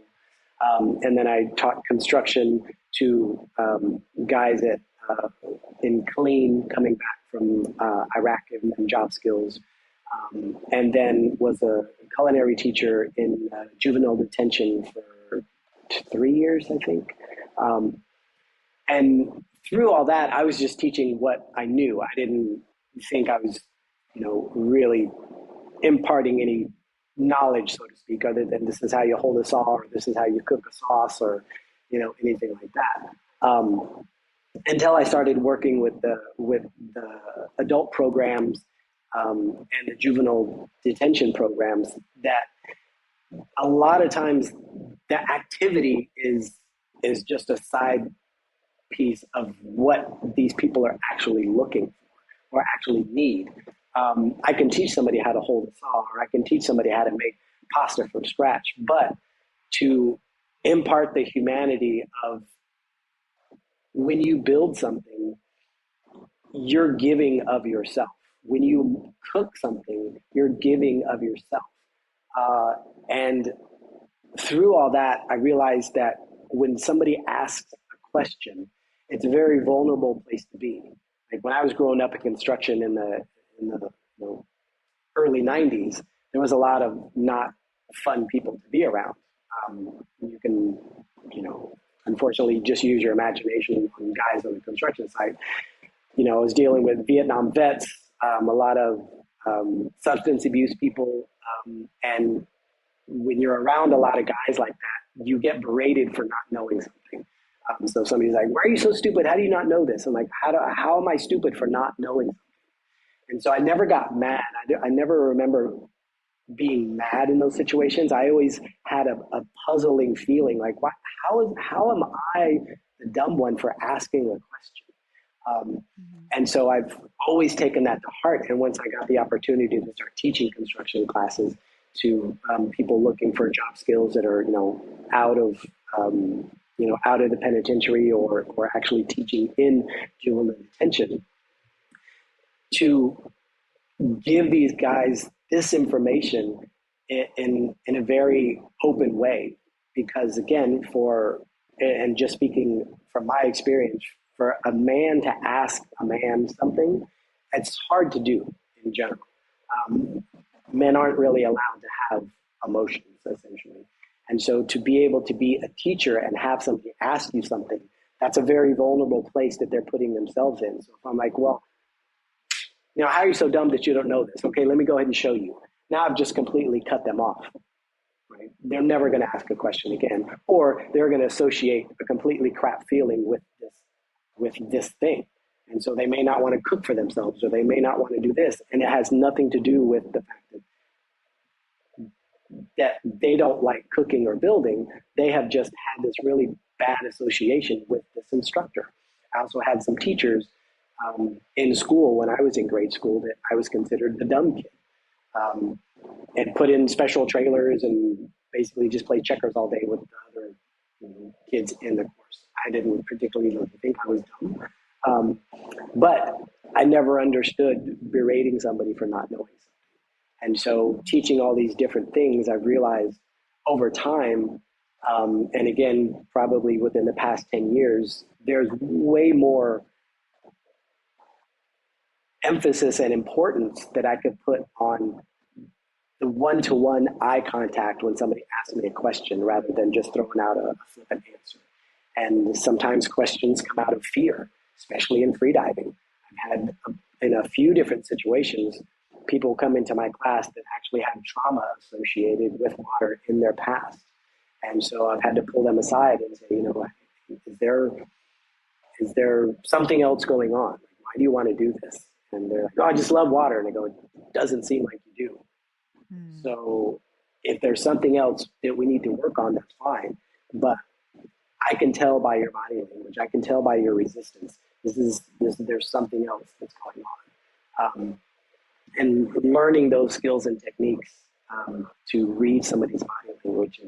And then I taught construction to guys in clean coming back from Iraq and job skills. And then was a culinary teacher in juvenile detention for 3 years, I think. Um, and through all that, I was just teaching what I knew. I didn't think I was, really imparting any knowledge, so to speak, other than this is how you hold a saw, or this is how you cook a sauce, or anything like that. Until I started working with the adult programs and the juvenile detention programs, that a lot of times the activity is just a side piece of what these people are actually looking for or actually need. I can teach somebody how to hold a saw, or I can teach somebody how to make pasta from scratch, but to impart the humanity of when you build something, you're giving of yourself. When you cook something, you're giving of yourself. And through all that, I realized that when somebody asks a question, it's a very vulnerable place to be. Like when I was growing up in construction in the early '90s, there was a lot of not fun people to be around. You can, unfortunately, just use your imagination on guys on the construction site. I was dealing with Vietnam vets, a lot of substance abuse people, and when you're around a lot of guys like that, you get berated for not knowing something. So somebody's like, "Why are you so stupid? How do you not know this?" I'm like, "How am I stupid for not knowing something?" And so I never got mad. I never remember being mad in those situations. I always had a puzzling feeling like, why, how am I the dumb one for asking a question? And so I've always taken that to heart. And once I got the opportunity to start teaching construction classes to people looking for job skills that are, out of, out of the penitentiary, or actually teaching in juvenile detention, to give these guys this information in a very open way. Because again, and just speaking from my experience, for a man to ask a man something, it's hard to do in general. Men aren't really allowed to have emotions, essentially. And so to be able to be a teacher and have somebody ask you something, that's a very vulnerable place that they're putting themselves in. So if I'm like, well, how are you so dumb that you don't know this? Okay, let me go ahead and show you. Now I've just completely cut them off. Right? They're never going to ask a question again, or they're going to associate a completely crap feeling with this thing. And so they may not want to cook for themselves, or they may not want to do this. And it has nothing to do with the fact that they don't like cooking or building. They have just had this really bad association with this instructor. I also had some teachers in school when I was in grade school that I was considered the dumb kid, and put in special trailers and basically just play checkers all day with the other kids in the course. I didn't particularly think I was dumb, but I never understood berating somebody for not knowing something. And so teaching all these different things, I've realized over time, and again, probably within the past 10 years, there's way more emphasis and importance that I could put on the one-to-one eye contact when somebody asks me a question, rather than just throwing out a flippant answer. And sometimes questions come out of fear, especially in freediving. I've had, in a few different situations, people come into my class that actually have trauma associated with water in their past. And so I've had to pull them aside and say, is there something else going on? Why do you want to do this? And they're like, oh, I just love water. And I go, it doesn't seem like you do. Mm. So if there's something else that we need to work on, that's fine. But I can tell by your body language. I can tell by your resistance. There's something else that's going on. And learning those skills and techniques to read somebody's body language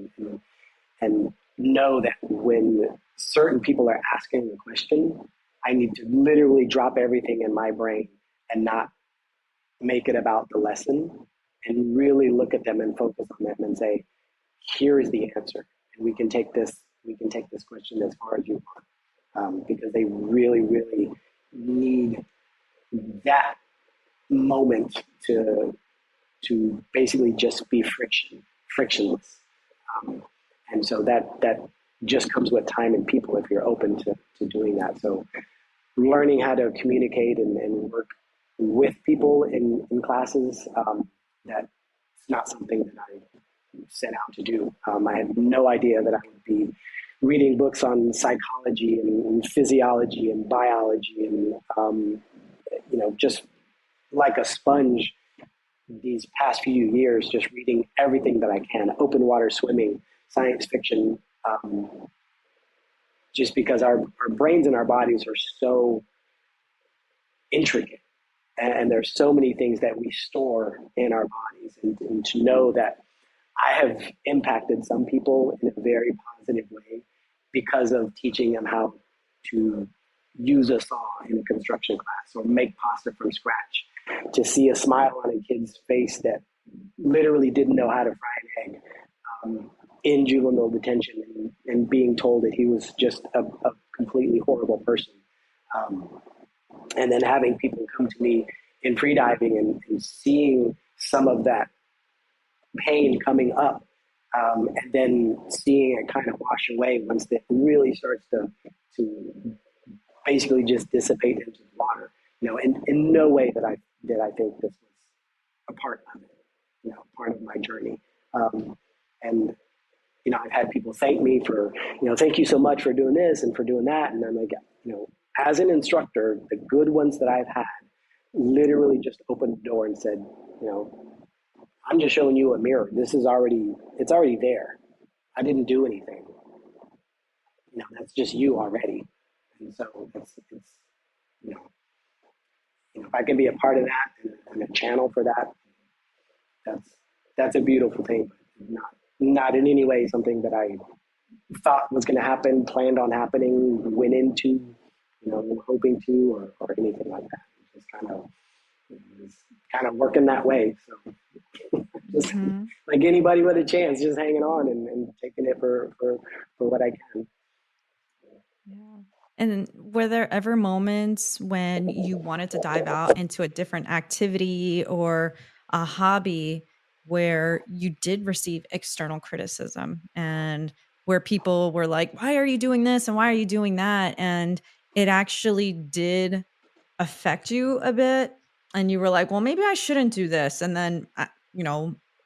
and know that when certain people are asking a question, I need to literally drop everything in my brain and not make it about the lesson and really look at them and focus on them and say, here is the answer. And we can take this question as far as you want. Because they really, really need that moment to basically just be frictionless. Um, and so that just comes with time and people if you're open to doing that. So learning how to communicate and work with people in classes, that's not something that I set out to do. I had no idea that I would be reading books on psychology and physiology and biology and just like a sponge these past few years, just reading everything that I can, open water swimming, science fiction, just because our brains and our bodies are so intricate. And there's so many things that we store in our bodies. And to know that I have impacted some people in a very positive way because of teaching them how to use a saw in a construction class or make pasta from scratch. To see a smile on a kid's face that literally didn't know how to fry an egg in juvenile detention and being told that he was just a completely horrible person. And then having people come to me in freediving and seeing some of that pain coming up, and then seeing it kind of wash away once it really starts to basically just dissipate into the water. In no way that I think this was a part of it, part of my journey. And I've had people thank me for, thank you so much for doing this and for doing that. And I'm like, as an instructor, the good ones that I've had literally just opened the door and said, I'm just showing you a mirror. It's already there. I didn't do anything. That's just you already. And so it's if I can be a part of that and a channel for that, that's a beautiful thing. Not in any way something that I thought was going to happen, planned on happening, went into, hoping to, or anything like that. It's just kind of working that way. So just Mm-hmm. like anybody with a chance, just hanging on and taking it for what I can. Yeah. And were there ever moments when you wanted to dive out into a different activity or a hobby where you did receive external criticism and where people were like, why are you doing this? And why are you doing that? And it actually did affect you a bit. And you were like, well, maybe I shouldn't do this. And then,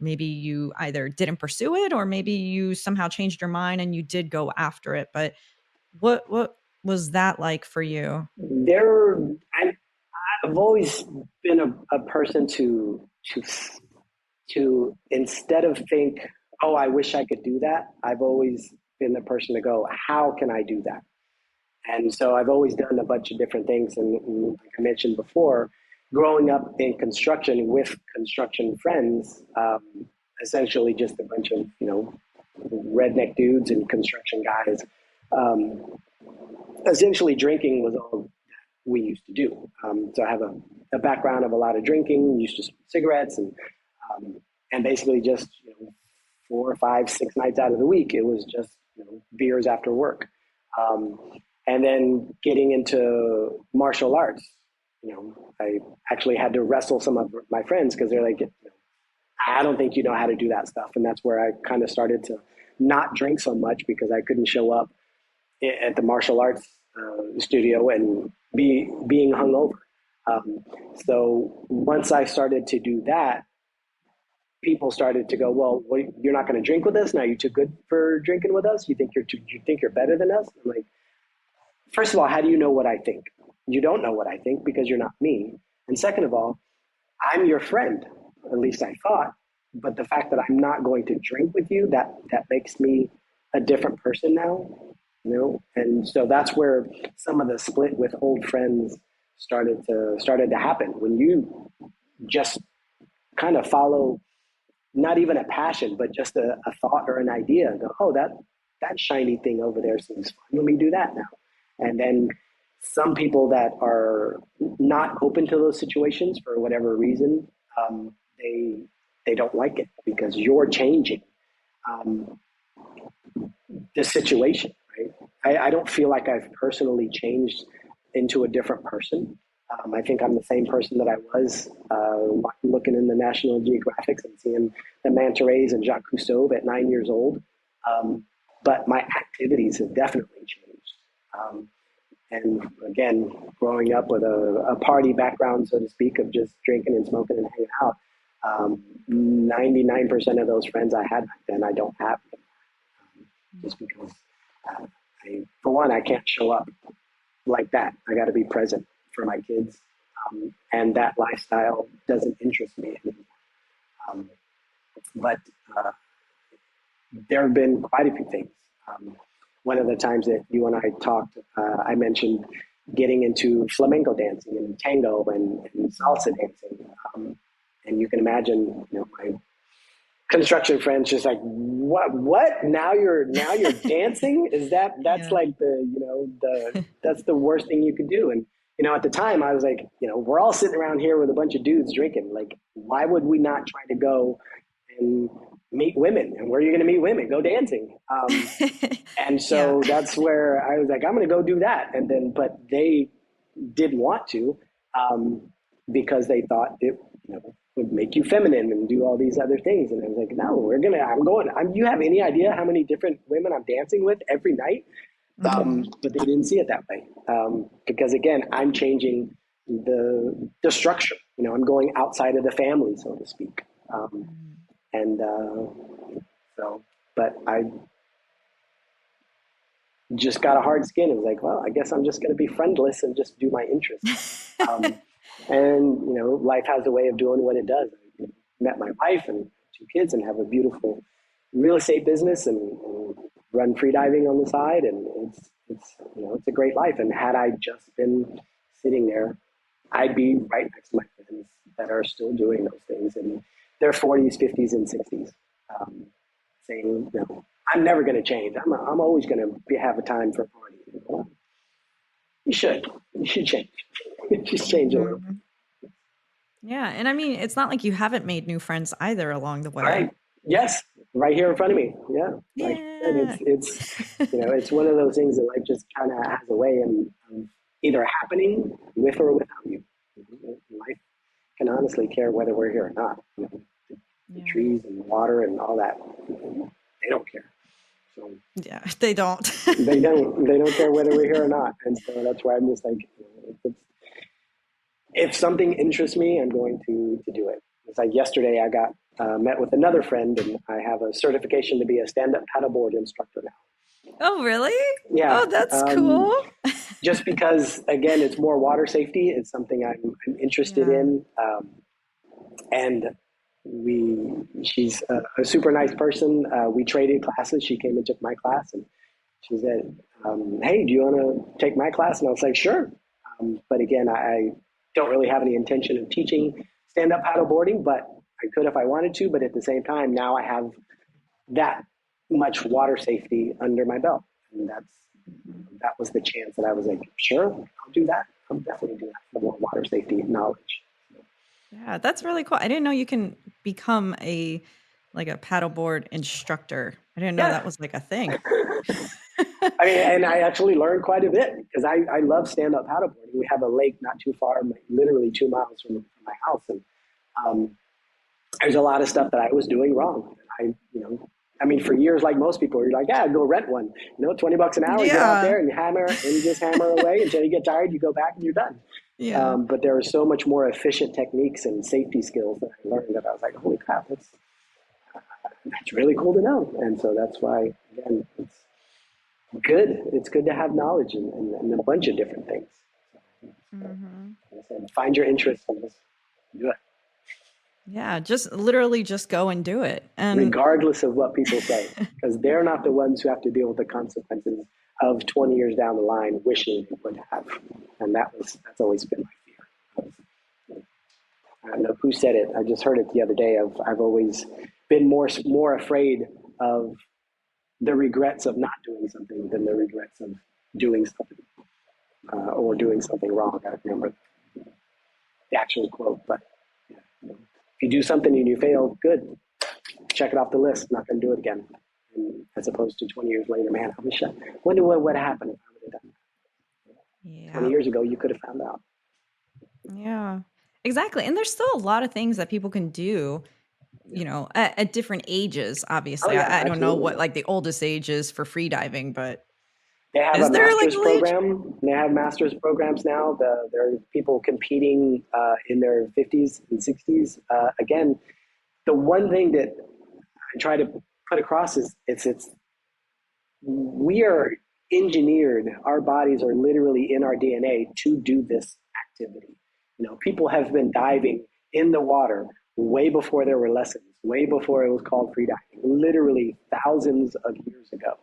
maybe you either didn't pursue it or maybe you somehow changed your mind and you did go after it. But what was that like for you? There, I've always been a person to instead of think, oh, I wish I could do that. I've always been the person to go, how can I do that? And so I've always done a bunch of different things. And like I mentioned before, growing up in construction with construction friends, essentially just a bunch of, redneck dudes and construction guys. Essentially, drinking was all we used to do. So I have a background of a lot of drinking, used to smoke cigarettes, and basically just 4, 5, 6 nights out of the week, it was just beers after work. And then getting into martial arts, I actually had to wrestle some of my friends because they're like, I don't think you know how to do that stuff. And that's where I kind of started to not drink so much because I couldn't show up at the martial arts studio and being hungover. So once I started to do that, people started to go, well, what, you're not going to drink with us now? You're too good for drinking with us? You think you're better than us? I'm like, first of all, how do you know what I think? You don't know what I think because you're not me. And second of all, I'm your friend, at least I thought. But the fact that I'm not going to drink with you, that makes me a different person now, you know. And so that's where some of the split with old friends started to happen when you just kind of follow not even a passion, but just a thought or an idea and go, oh, that shiny thing over there seems fun. Let me do that now. And then some people that are not open to those situations for whatever reason, they don't like it because you're changing um, the situation, right? I don't feel like I've personally changed into a different person. I think I'm the same person that I was looking in the National Geographics and seeing the manta rays and Jacques Cousteau at 9 years old. But my activities have definitely changed. And again, growing up with a party background, so to speak, of just drinking and smoking and hanging out, 99% of those friends I had back then, I don't have them. Just because, for one, I can't show up like that. I got to be present for my kids. And that lifestyle doesn't interest me anymore. But there have been quite a few things. One of the times that you and I talked, I mentioned getting into flamenco dancing and tango and salsa dancing. And you can imagine, you know, my construction friends just like, what? Now you're dancing? That's Yeah. like that's the worst thing you could do. And, you know, at the time I was like, you know, we're all sitting around here with a bunch of dudes drinking. Like, why would we not try to go and meet women? And where are you going to meet women? Go dancing. And Yeah. so that's where I was like, I'm going to go do that. And then, but they didn't want to, because they thought it, you know, would make you feminine and do all these other things. And I was like, no, you have any idea how many different women I'm dancing with every night? Mhm. But they didn't see it that way. Because again, I'm changing the structure, you know, I'm going outside of the family, so to speak. Mhm. And so, but I just got a hard skin. It was like, well, I guess I'm just going to be friendless and just do my interests. Um, and, you know, life has a way of doing what it does. I met my wife and 2 kids and have a beautiful real estate business and run freediving on the side. And it's a great life. And had I just been sitting there, I'd be right next to my friends that are still doing those things in their 40s, 50s, and 60s, saying, you know, I'm never going to change. I'm always going to have a time for partying. Well, you should. You should change. Just change a little bit. Mhm. Yeah, and I mean, it's not like you haven't made new friends either along the way. Right. Yes. Right here in front of me. Yeah. Like I said, Yeah. it's one of those things that life just kind of has a way of either happening with or without you. Life can honestly care whether we're here or not. You know, the Yeah. trees and the water and all that, they don't care. So Yeah, they don't. they don't care whether we're here or not. And so that's why I'm just like, if something interests me, I'm going to do it. It's like yesterday I got met with another friend and I have a certification to be a stand-up paddleboard instructor now. Oh, really? Oh, Yeah. that's cool. Just because again, it's more water safety. It's something I'm interested Yeah. in. And she's a super nice person. We traded classes. She came and took my class and she said, hey, do you want to take my class? And I was like, sure. But again, I don't really have any intention of teaching stand-up paddleboarding, but I could if I wanted to. But at the same time, now I have that much water safety under my belt. And Mhm. that was the chance that I was like, sure, I'll do that. I'll definitely do that for more water safety knowledge. Yeah, that's really cool. I didn't know you can become a paddleboard instructor. I didn't know that Yeah. was like a thing. I mean, and I actually learned quite a bit because I love stand-up paddleboarding. We have a lake not too far, like literally 2 miles from my house, and um, there's a lot of stuff that I was doing wrong. I, I mean, for years, like most people, you're like, yeah, go rent one. 20 bucks an hour, get out Yeah. there and hammer, and you just hammer away until you get tired. You go back and you're done. Yeah. But there are so much more efficient techniques and safety skills that I learned that I was like, holy crap, that's really cool to know. And so that's why, again, it's good. It's good to have knowledge in a bunch of different things. So, Hmm. like I said, find your interest and just do it, Yeah, just literally just go and do it. And regardless of what people say, because they're not the ones who have to deal with the consequences of 20 years down the line wishing they would have. And that's always been my fear. I don't know who said it. I just heard it the other day. I've always been more afraid of the regrets of not doing something than the regrets of doing something or yeah. doing something wrong. I don't remember the actual quote, but yeah, if you do something and you fail, good. Check it off the list. I'm not going to do it again. And as opposed to 20 years later, man, I wish I wonder what would happen if I would have done that. 20 Yeah. years ago, you could have found out. Yeah. Exactly. And there's still a lot of things that people can do, Yeah. at different ages, Oh obviously. yeah, I don't know absolutely. what like the oldest age is for free diving, but They have a is there like master's a age? program. They have master's programs now. There are people competing in their 50s and 60s. Again, the one thing that I try to put across is it's we are engineered. Our bodies are literally in our DNA to do this activity. People have been diving in the water way before there were lessons, way before it was called free diving, literally thousands of years ago.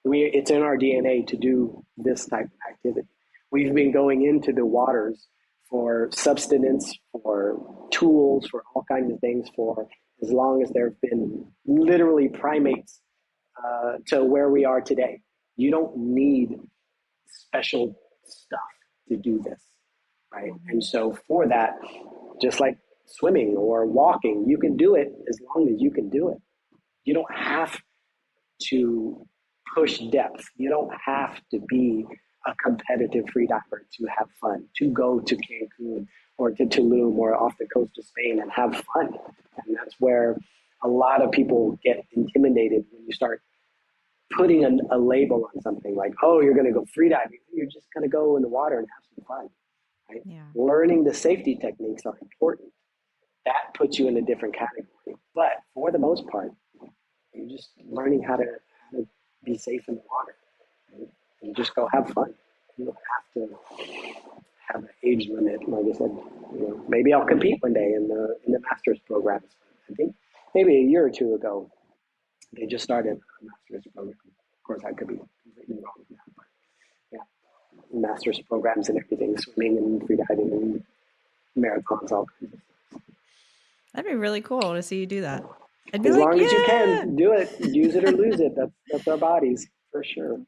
It's in our DNA to do this type of activity. We've been going into the waters for subsistence, for tools, for all kinds of things for as long as there have been literally primates to where we are today. You don't need special stuff to do this, right? And Mhm. so for that, just like swimming or walking, you can do it as long as you can do it. You don't have to push depth. You don't have to be a competitive freediver to have fun, to go to Cancun or to Tulum or off the coast of Spain and have fun. And that's where a lot of people get intimidated when you start putting a label on something like, oh, you're going to go freediving. You're just going to go in the water and have some fun, right? Yeah. Learning the safety techniques are important. That puts you in a different category. But for the most part, you're just learning how to be safe in the water, right? And just go have fun. You don't have to have an age limit. Like I said, maybe I'll compete one day in the master's programs. I think maybe a year or two ago, they just started a master's program. Of course, I could be completely wrong with that, but yeah, master's programs and everything, swimming and freediving and marathons, all kinds of stuff. That'd be really cool to see you do that. I'd be As like, long as you yeah. can do it, use it or lose it. That's our bodies for sure.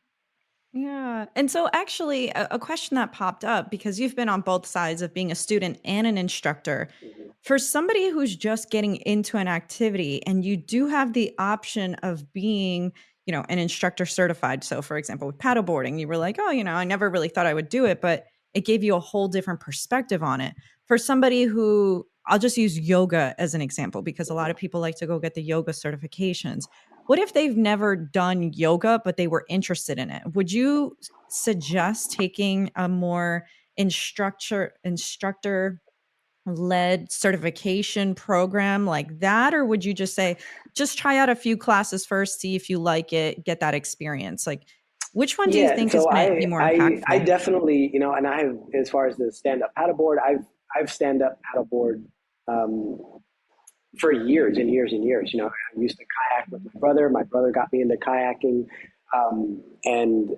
Yeah. And so, actually, a question that popped up because you've been on both sides of being a student and an instructor. Mhm. For somebody who's just getting into an activity and you do have the option of being, an instructor certified. So, for example, with paddleboarding, you were like, oh, I never really thought I would do it, but it gave you a whole different perspective on it. For somebody who, I'll just use yoga as an example because a lot of people like to go get the yoga certifications. What if they've never done yoga, but they were interested in it? Would you suggest taking a more instructor led certification program like that? Or would you just say, just try out a few classes first, see if you like it, get that experience? Like, which one do you Yeah, think is so going to be I more I I impactful? definitely and I have as far as the stand up paddleboard, I've stand up paddleboard um, for years and years and years. I used to kayak with my brother. My brother got me into kayaking, and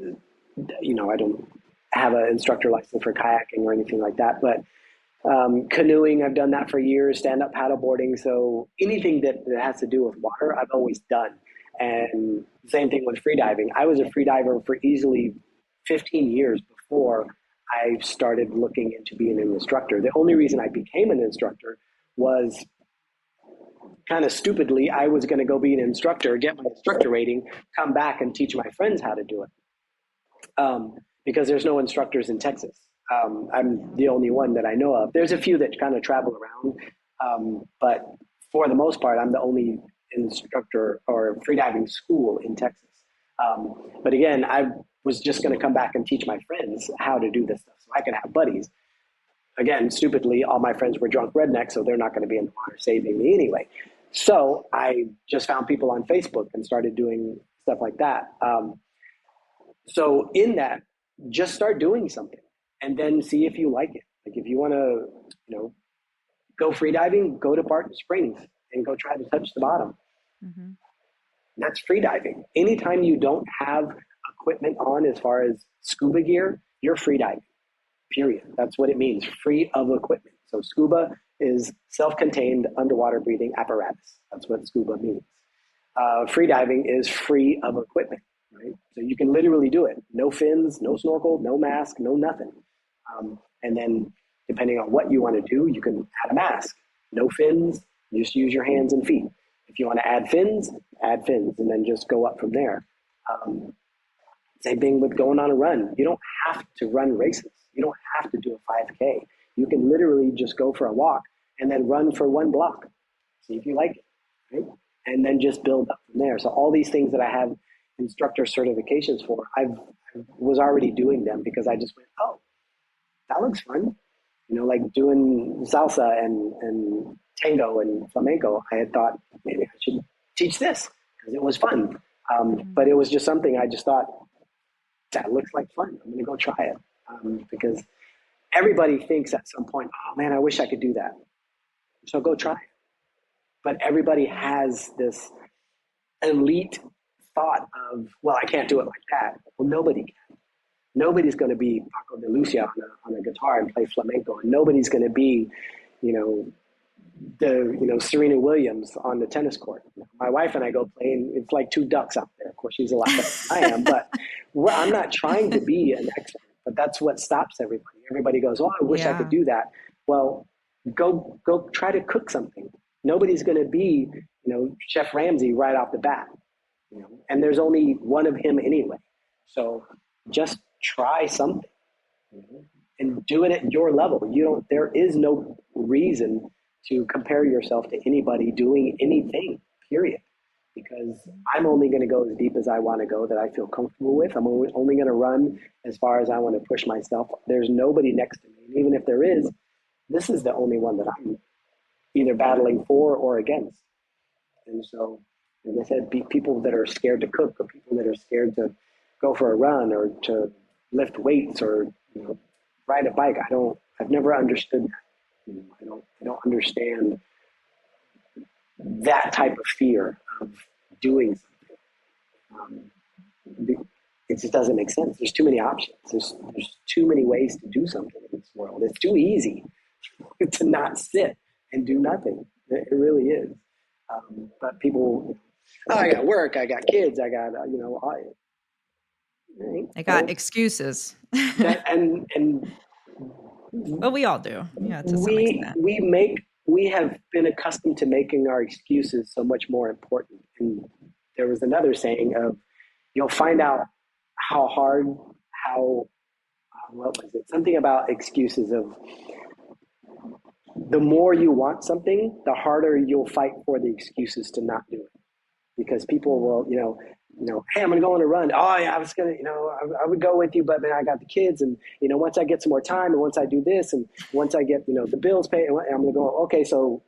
I don't have an instructor license for kayaking or anything like that, but canoeing, I've done that for years, stand up paddleboarding. So anything that has to do with water, I've always done. And same thing with freediving. I was a freediver for easily 15 years before I started looking into being an instructor. The only reason I became an instructor was kind of stupidly, I was going to go be an instructor, get my instructor rating, come back and teach my friends how to do it. Because there's no instructors in Texas. I'm the only one that I know of. There's a few that kind of travel around, but for the most part, I'm the only instructor or freediving school in Texas. But again, I was just going to come back and teach my friends how to do this stuff so I could have buddies. Again, stupidly, all my friends were drunk rednecks, so they're not going to be in the water saving me anyway. So I just found people on Facebook and started doing stuff like that. So in that, just start doing something and then see if you like it. Like if you want to, go freediving, go to Barton Springs and go try to touch the bottom. Mhm. That's freediving. Anytime you don't have equipment on as far as scuba gear, you're freediving. Period. That's what it means. Free of equipment. So scuba is self-contained underwater breathing apparatus. That's what scuba means. Freediving is free of equipment, right? So you can literally do it. No fins, no snorkel, no mask, no nothing. And then depending on what you want to do, you can add a mask. No fins, just use your hands and feet. If you want to add fins, and then just go up from there. Same thing with going on a run. You don't have to run races. You don't have to do a 5K. You can literally just go for a walk and then run for one block. See if you like it, right? And then just build up from there. So all these things that I have instructor certifications for, I was already doing them because I just went, oh, that looks fun. Like doing salsa and tango and flamenco. I had thought maybe I should teach this because it was fun. But it was just something I just thought, that looks like fun. I'm going to go try it because everybody thinks at some point, oh man, I wish I could do that. So go try it. But everybody has this elite thought of, well, I can't do it like that. Well, nobody can. Nobody's going to be Paco de Lucia on a guitar and play flamenco, and nobody's going to be, Serena Williams on the tennis court. My wife and I go play, and it's like two ducks out there. Of course, she's a lot better than I am, but I'm not trying to be an expert. But that's what stops everybody. Everybody goes, "Oh, I wish I could do that." Well, go try to cook something. Nobody's going to be, Chef Ramsay right off the bat. And there's only one of him anyway. So just try something and do it at your level. There is no reason to compare yourself to anybody doing anything, period. Because I'm only going to go as deep as I want to go that I feel comfortable with. I'm only going to run as far as I want to push myself. There's nobody next to me. And even if there is, this is the only one that I'm either battling for or against. And so, like I said, people that are scared to cook or people that are scared to go for a run or to lift weights or ride a bike, I've never understood that. I don't understand that type of fear of doing something. It just doesn't make sense. There's too many options. There's too many ways to do something in this world. It's too easy to not sit and do nothing. It really is. But people, I got work, I got kids, I got, I got excuses. and Well, we all do. Yeah, to some extent. we have been accustomed to making our excuses so much more important. And there was another saying of, you'll find out what was it? Something about excuses of, the more you want something, the harder you'll fight for the excuses to not do it. Because people will, hey, I'm going to go on a run. Oh yeah, I was going to, I would go with you, but then I got the kids, and once I get some more time, and once I do this, and once I get the bills paid, and I'm going to go. Okay, so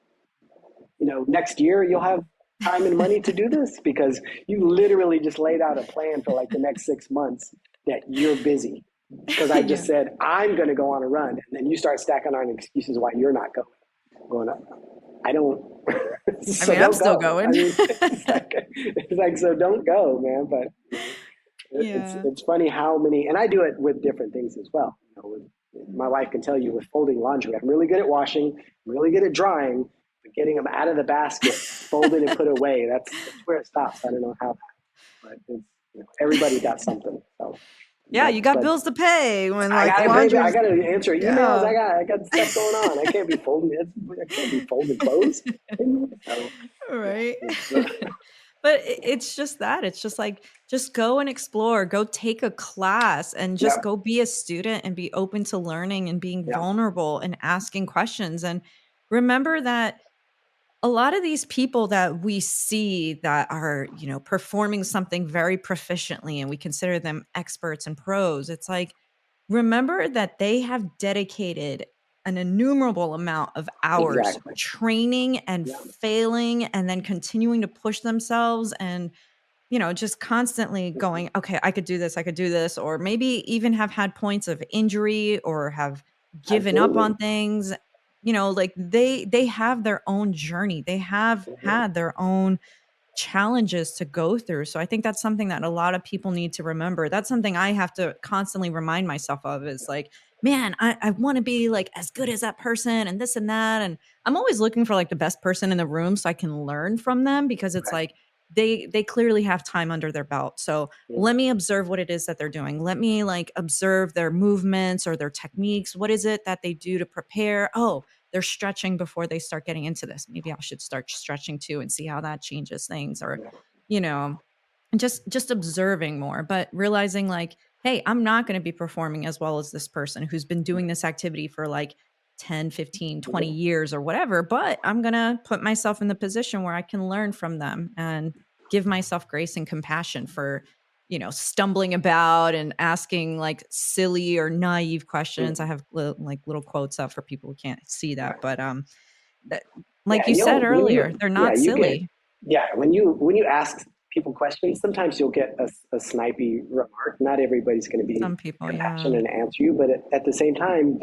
next year you'll have time and money to do this, because you literally just laid out a plan for like the next 6 months that you're busy. Because I just said I'm going to go on a run, and then you start stacking on excuses why you're not going up. I don't. So I mean, I'm still going. It's like, so don't go, man. But it's funny how many, and I do it with different things as well. My wife can tell you with folding laundry, I'm really good at washing, I'm really good at drying, but getting them out of the basket, folded and put away, that's where it stops. I don't know how, but everybody got something. So. Yeah, you got bills to pay when I gotta laundry. I gotta answer emails. I got stuff going on. I can't be folding clothes. So, Right. But it's just that. It's just like, just go and explore, go take a class and just go be a student and be open to learning and being vulnerable and asking questions. And remember that a lot of these people that we see that are, performing something very proficiently and we consider them experts and pros, it's like, remember that they have dedicated an innumerable amount of hours Exactly. training and Yeah. failing and then continuing to push themselves and just constantly Mhm. going, okay, I could do this, I could do this, or maybe even have had points of injury or have given up Absolutely. on things. Like they have their own journey. They have Mhm. had their own challenges to go through. So I think that's something that a lot of people need to remember. That's something I have to constantly remind myself of is like, man, I want to be like as good as that person and this and that. And I'm always looking for like the best person in the room so I can learn from them because it's Right. like they clearly have time under their belt. So Yeah. let me observe what it is that they're doing. Let me like observe their movements or their techniques. What is it that they do to prepare? Oh, they're stretching before they start getting into this. Maybe I should start stretching too and see how that changes things or, Yeah. you know, just observing more, but realizing like, hey, I'm not going to be performing as well as this person who's been doing this activity for like 10, 15, 20 Mhm. years or whatever, but I'm going to put myself in the position where I can learn from them and give myself grace and compassion for, stumbling about and asking like silly or naive questions. I Mhm. have like little quotes up for people who can't see that, Right. but that, Yeah, like you said when earlier, you they're yeah not you get silly. yeah when you ask people questions, sometimes you'll get a snipey remark. Not everybody's going to be Some people, yeah. compassionate and answer you, but at the same time,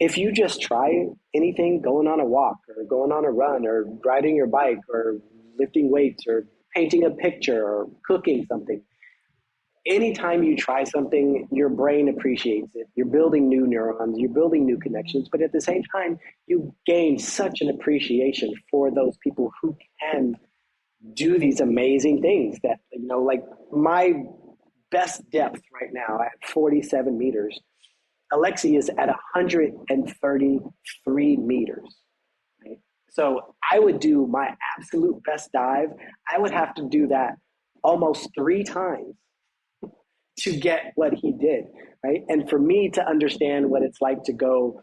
if you just try anything, going on a walk or going on a run or riding your bike or lifting weights or painting a picture or cooking something, anytime you try something, your brain appreciates it. You're building new neurons, you're building new connections, but at the same time, you gain such an appreciation for those people who can do these amazing things that, like my best depth right now at 47 meters. Alexi is at 133 meters. Right? So I would do my absolute best dive. I would have to do that almost 3 times to get what he did, right? And for me to understand what it's like to go,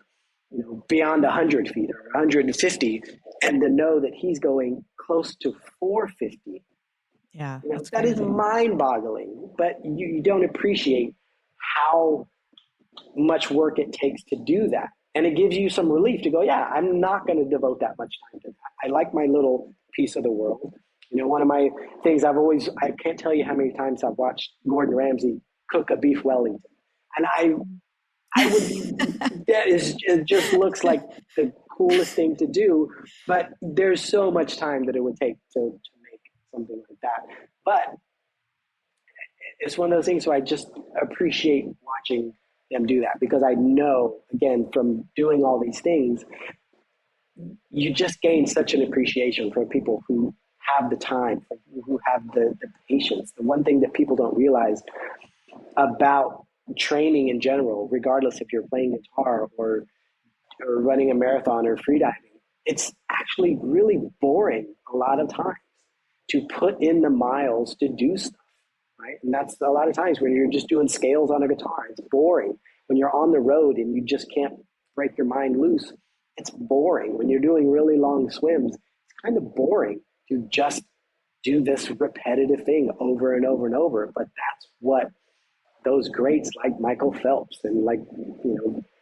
beyond 100 feet or 150, and to know that he's going close to 450, Yeah, that's that is crazy. mind-boggling. But you don't appreciate how much work it takes to do that. And it gives you some relief to go, yeah, I'm not going to devote that much time to that. I like my little piece of the world. One of my things I can't tell you how many times I've watched Gordon Ramsay cook a beef Wellington. And I would, it just looks like the coolest thing to do. But there's so much time that it would take to make something like that. But it's one of those things where I just appreciate watching them do that because I know, again, from doing all these things, you just gain such an appreciation for people who have the time, who have the patience. The one thing that people don't realize about training in general, regardless if you're playing guitar or running a marathon or freediving, it's actually really boring a lot of times to put in the miles to do stuff, right? And that's a lot of times when you're just doing scales on a guitar, it's boring. When you're on the road and you just can't break your mind loose, it's boring. When you're doing really long swims, it's kind of boring to just do this repetitive thing over and over and over. But that's what those greats like Michael Phelps and like,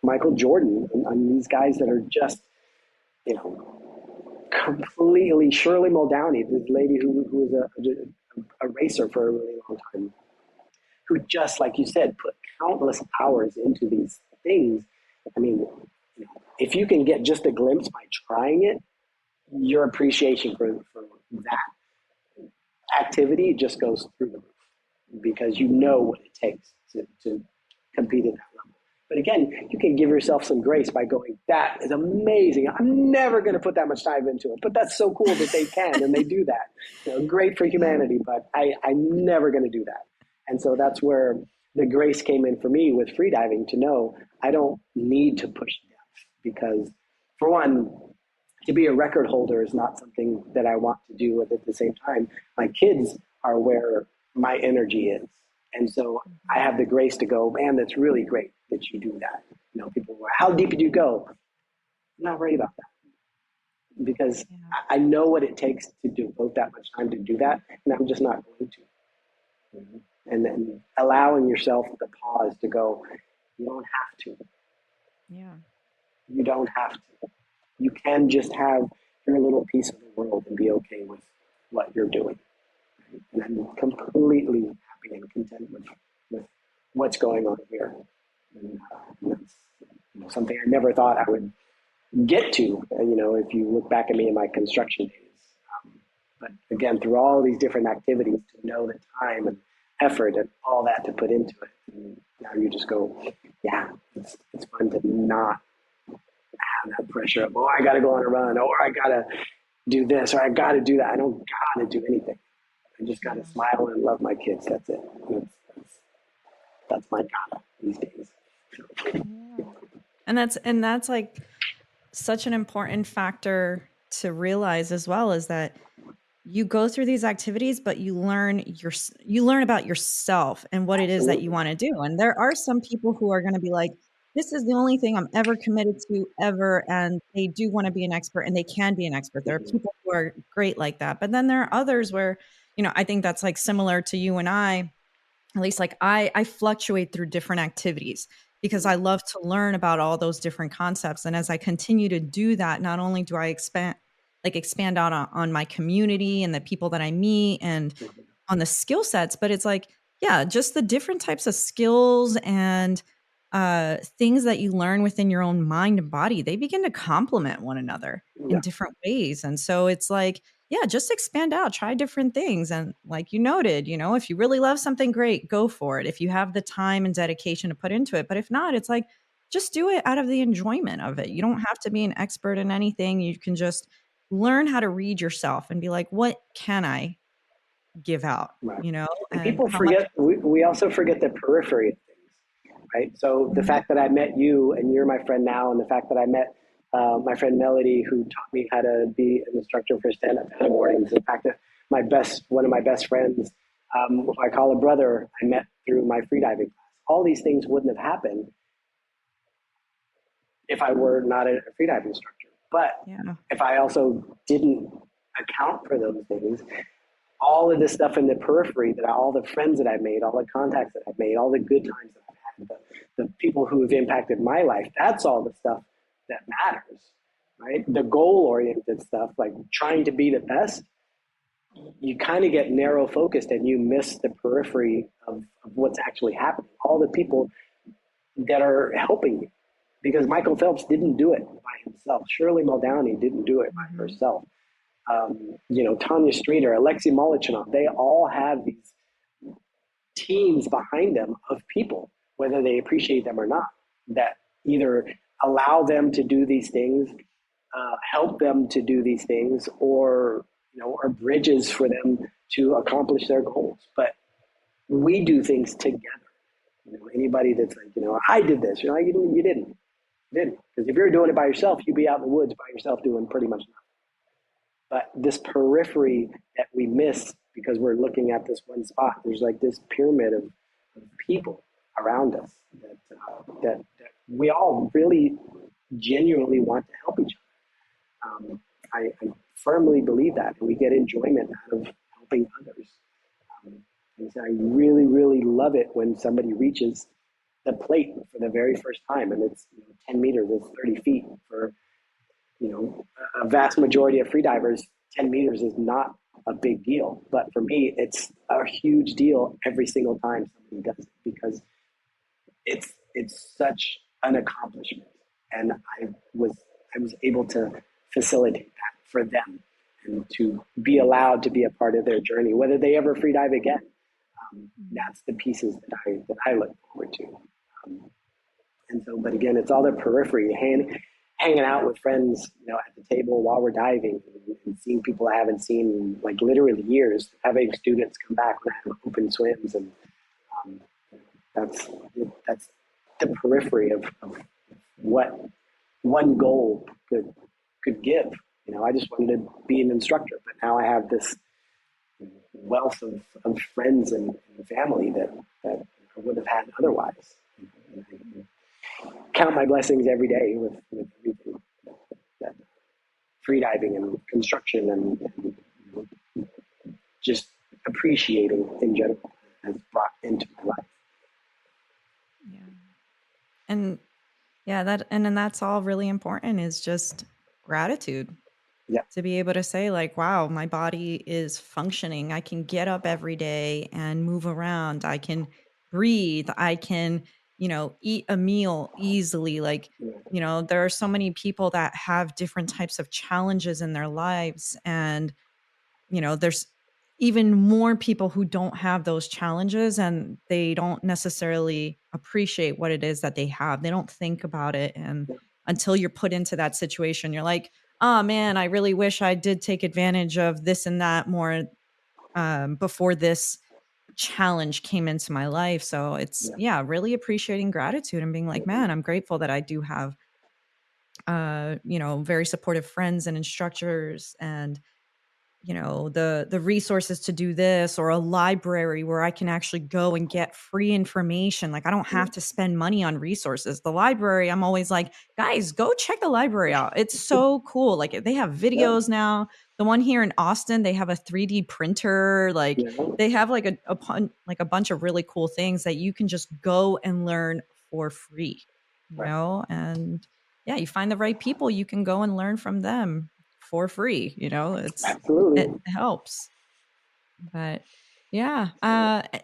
Michael Jordan and these guys that are just, you know, completely, Shirley Muldowney, this lady who was a racer for a really long time, who just, like you said, put countless hours into these things. I mean, if you can get just a glimpse by trying it, your appreciation for that activity just goes through the roof because you know what it takes to compete at that level. But again, you can give yourself some grace by going, that is amazing. I'm never going to put that much time into it, but that's so cool that they can and they do that. Great for Yeah. humanity, but I'm never going to do that. And so that's where the grace came in for me with freediving to know I don't need to push depth because, for one, to be a record holder is not something that I want to do. At the same time, my kids are where my energy is. And so I Mhm. have the grace to go, man, that's really great that you do that. People go, how deep did you go? I'm not worried about that. because Yeah. I know what it takes to devote that much time to do that, and I'm just not going to. And then allowing yourself the pause to go, you don't have to. Yeah. You don't have to. You can just have your little piece of the world and be okay with what you're doing. And I'm completely happy and content with what's going on here. And that's something I never thought I would get to, if you look back at me in my construction days. But again, through all these different activities, to know the time and effort and all that to put into it. And now you just go, yeah, it's fun to not have that pressure of, oh, I got to go on a run, or I got to do this, or I got to do that. I don't got to do anything. I just got to Yeah. smile and love my kids. That's it. That's my gotta these days. Yeah. And that's like such an important factor to realize as well, is that you go through these activities, but you learn about yourself and what it is that you Absolutely. want to do. And there are some people who are going to be like, this is the only thing I'm ever committed to ever. And they do want to be an expert and they can be an expert. There are Mm-hmm. people who are great like that. But then there are others where, I think that's like similar to you and I, at least like I fluctuate through different activities because I love to learn about all those different concepts. And as I continue to do that, not only do I expand out on my community and the people that I meet and on the skill sets, but it's like, yeah, just the different types of skills and things that you learn within your own mind and body, they begin to complement one another in Yeah, different ways. And so it's like, yeah, just expand out, try different things. And like you noted, if you really love something, great, go for it. If you have the time and dedication to put into it. But if not, it's like, just do it out of the enjoyment of it. You don't have to be an expert in anything. You can just learn how to read yourself and be like, what can I give out, right. And and people how much. forget. We also forget the periphery of things, right? So the Mhm. fact that I met you and you're my friend now, and the fact that I met my friend Melody, who taught me how to be an instructor for stand-up paddleboarding, the fact that one of my best friends, who I call a brother, I met through my freediving class. All these things wouldn't have happened if I were not a freedive instructor. But Yeah. if I also didn't account for those things, all of the stuff in the periphery, all the friends that I've made, all the contacts that I've made, all the good times that I've had, the people who have impacted my life, that's all the stuff that matters, right? The goal oriented stuff, like trying to be the best, you kind of get narrow focused and you miss the periphery of what's actually happening. All the people that are helping you. Because Michael Phelps didn't do it by himself. Shirley Muldowney didn't do it by Mhm. herself. Tanya Streeter, Alexei Molchanov, they all have these teams behind them of people, whether they appreciate them or not, that either allow them to do these things, help them to do these things, or are bridges for them to accomplish their goals. But we do things together. Anybody that's like, I did this, you're like, you didn't. You didn't. Because if you're doing it by yourself, you'd be out in the woods by yourself doing pretty much nothing. But this periphery that we miss because we're looking at this one spot, there's like this pyramid of people around us that we all really genuinely want to help each other. I firmly believe that, and we get enjoyment out of helping others. And so I really, really love it when somebody reaches the plate for the very first time, and it's 10 meters, it's 30 feet for a vast majority of freedivers. 10 meters is not a big deal, but for me, it's a huge deal every single time somebody does it because it's such an accomplishment, and I was able to facilitate that for them and to be allowed to be a part of their journey, whether they ever freedive again. That's the pieces that I look forward to. Um, and so, but again, it's all the periphery, hanging out with friends, at the table while we're diving, and seeing people I haven't seen in like literally years, having students come back when I have open swims, and um, that's that's the periphery of what one goal could give. I just wanted to be an instructor, but now I have this wealth of friends and family that I would have had otherwise. Count my blessings every day with everything that freediving and construction and just appreciating in general has brought into my life. Yeah. And yeah, and then that's all really important is just gratitude. Yeah. To be able to say like, wow, my body is functioning. I can get up every day and move around. I can breathe. I can, eat a meal easily. Like, there are so many people that have different types of challenges in their lives. And, there's even more people who don't have those challenges and they don't necessarily appreciate what it is that they have. They don't think about it. And until you're put into that situation, you're like, oh man, I really wish I did take advantage of this and that more before this challenge came into my life. So it's, yeah, really appreciating gratitude and being like, man, I'm grateful that I do have, very supportive friends and instructors and the resources to do this, or a library where I can actually go and get free information. Like I don't have to spend money on resources. The library, I'm always like, guys, go check the library out. It's so cool. Like they have Yeah. videos now. The one here in Austin, they have a 3D printer. Like they have like a bunch of really cool things that you can just go and learn for free, Right. and yeah, you find the right people, you can go and learn from them for free. It Absolutely. helps. But yeah,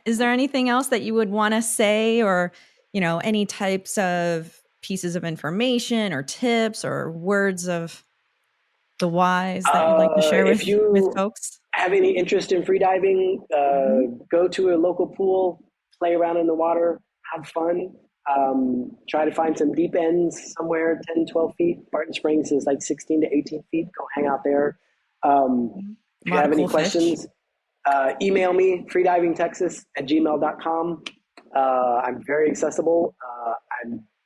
is there anything else that you would want to say, or any types of pieces of information or tips or words of the wise that you'd like to share If with you folks? have any interest in freediving, Mhm. go to a local pool, play around in the water, have fun. Try to find some deep ends somewhere 10, 12 feet. Barton Springs is like 16 to 18 feet. Go hang out there. Mhm. A If you lot of have any cool fish. questions, email me, freedivingtexas@gmail.com. I'm very accessible. I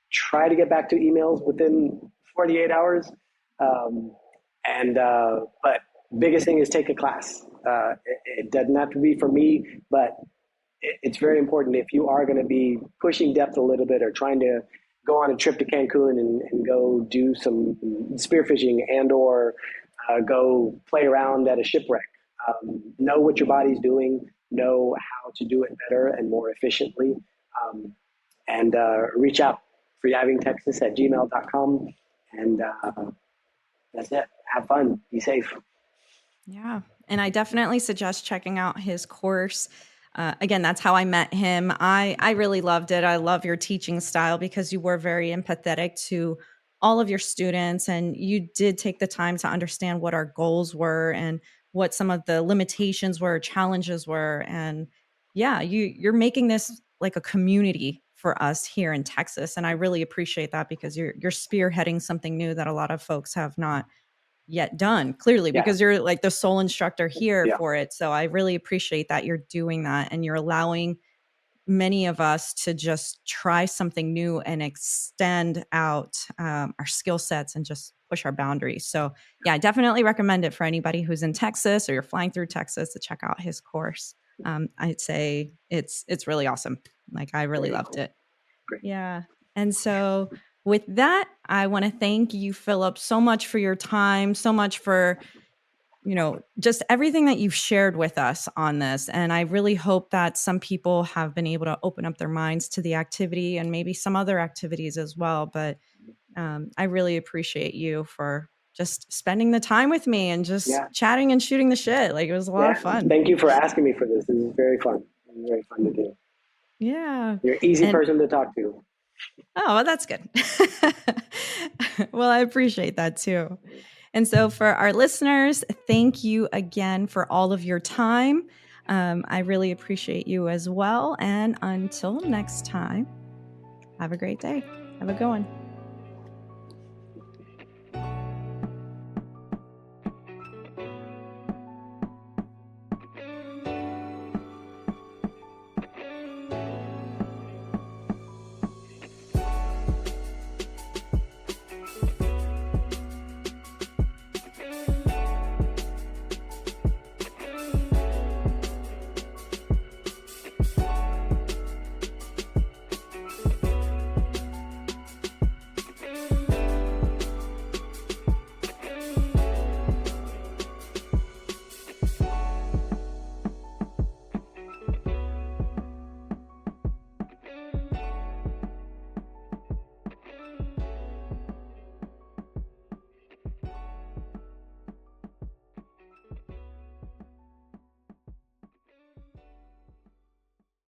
try to get back to emails within 48 hours. Um, but biggest thing is take a class. It doesn't have to be for me, but it's very important if you are going to be pushing depth a little bit or trying to go on a trip to Cancun and go do some spearfishing and or go play around at a shipwreck. Know what your body's doing, know how to do it better and more efficiently, and reach out. freedivingtexas@gmail.com. And that's it. Have fun. Be safe. Yeah. And I definitely suggest checking out his course. Again, that's how I met him. I really loved it. I love your teaching style because you were very empathetic to all of your students and you did take the time to understand what our goals were and what some of the limitations were, challenges were. And yeah, you're making this like a community for us here in Texas. And I really appreciate that because you're spearheading something new that a lot of folks have not yet done, clearly, Yeah. because you're like the sole instructor here Yeah. for it. So I really appreciate that you're doing that and you're allowing many of us to just try something new and extend out our skill sets and just push our boundaries. So yeah, I definitely recommend it for anybody who's in Texas or you're flying through Texas to check out his course. I'd say it's really awesome. Like I really Very loved cool. it. Great. Yeah. And so with that, I want to thank you, Philip, so much for your time, so much for, just everything that you've shared with us on this. And I really hope that some people have been able to open up their minds to the activity and maybe some other activities as well. But I really appreciate you for just spending the time with me and just Yeah. chatting and shooting the shit. Like it was a lot of Yeah. fun. Thank you for asking me for this. This is very fun. Very fun to do. Yeah. You're an easy And person to talk to. oh, well, that's good. Well, I appreciate that too. And so, for our listeners, thank you again for all of your time. I really appreciate you as well. And until next time, have a great day. Have a good one.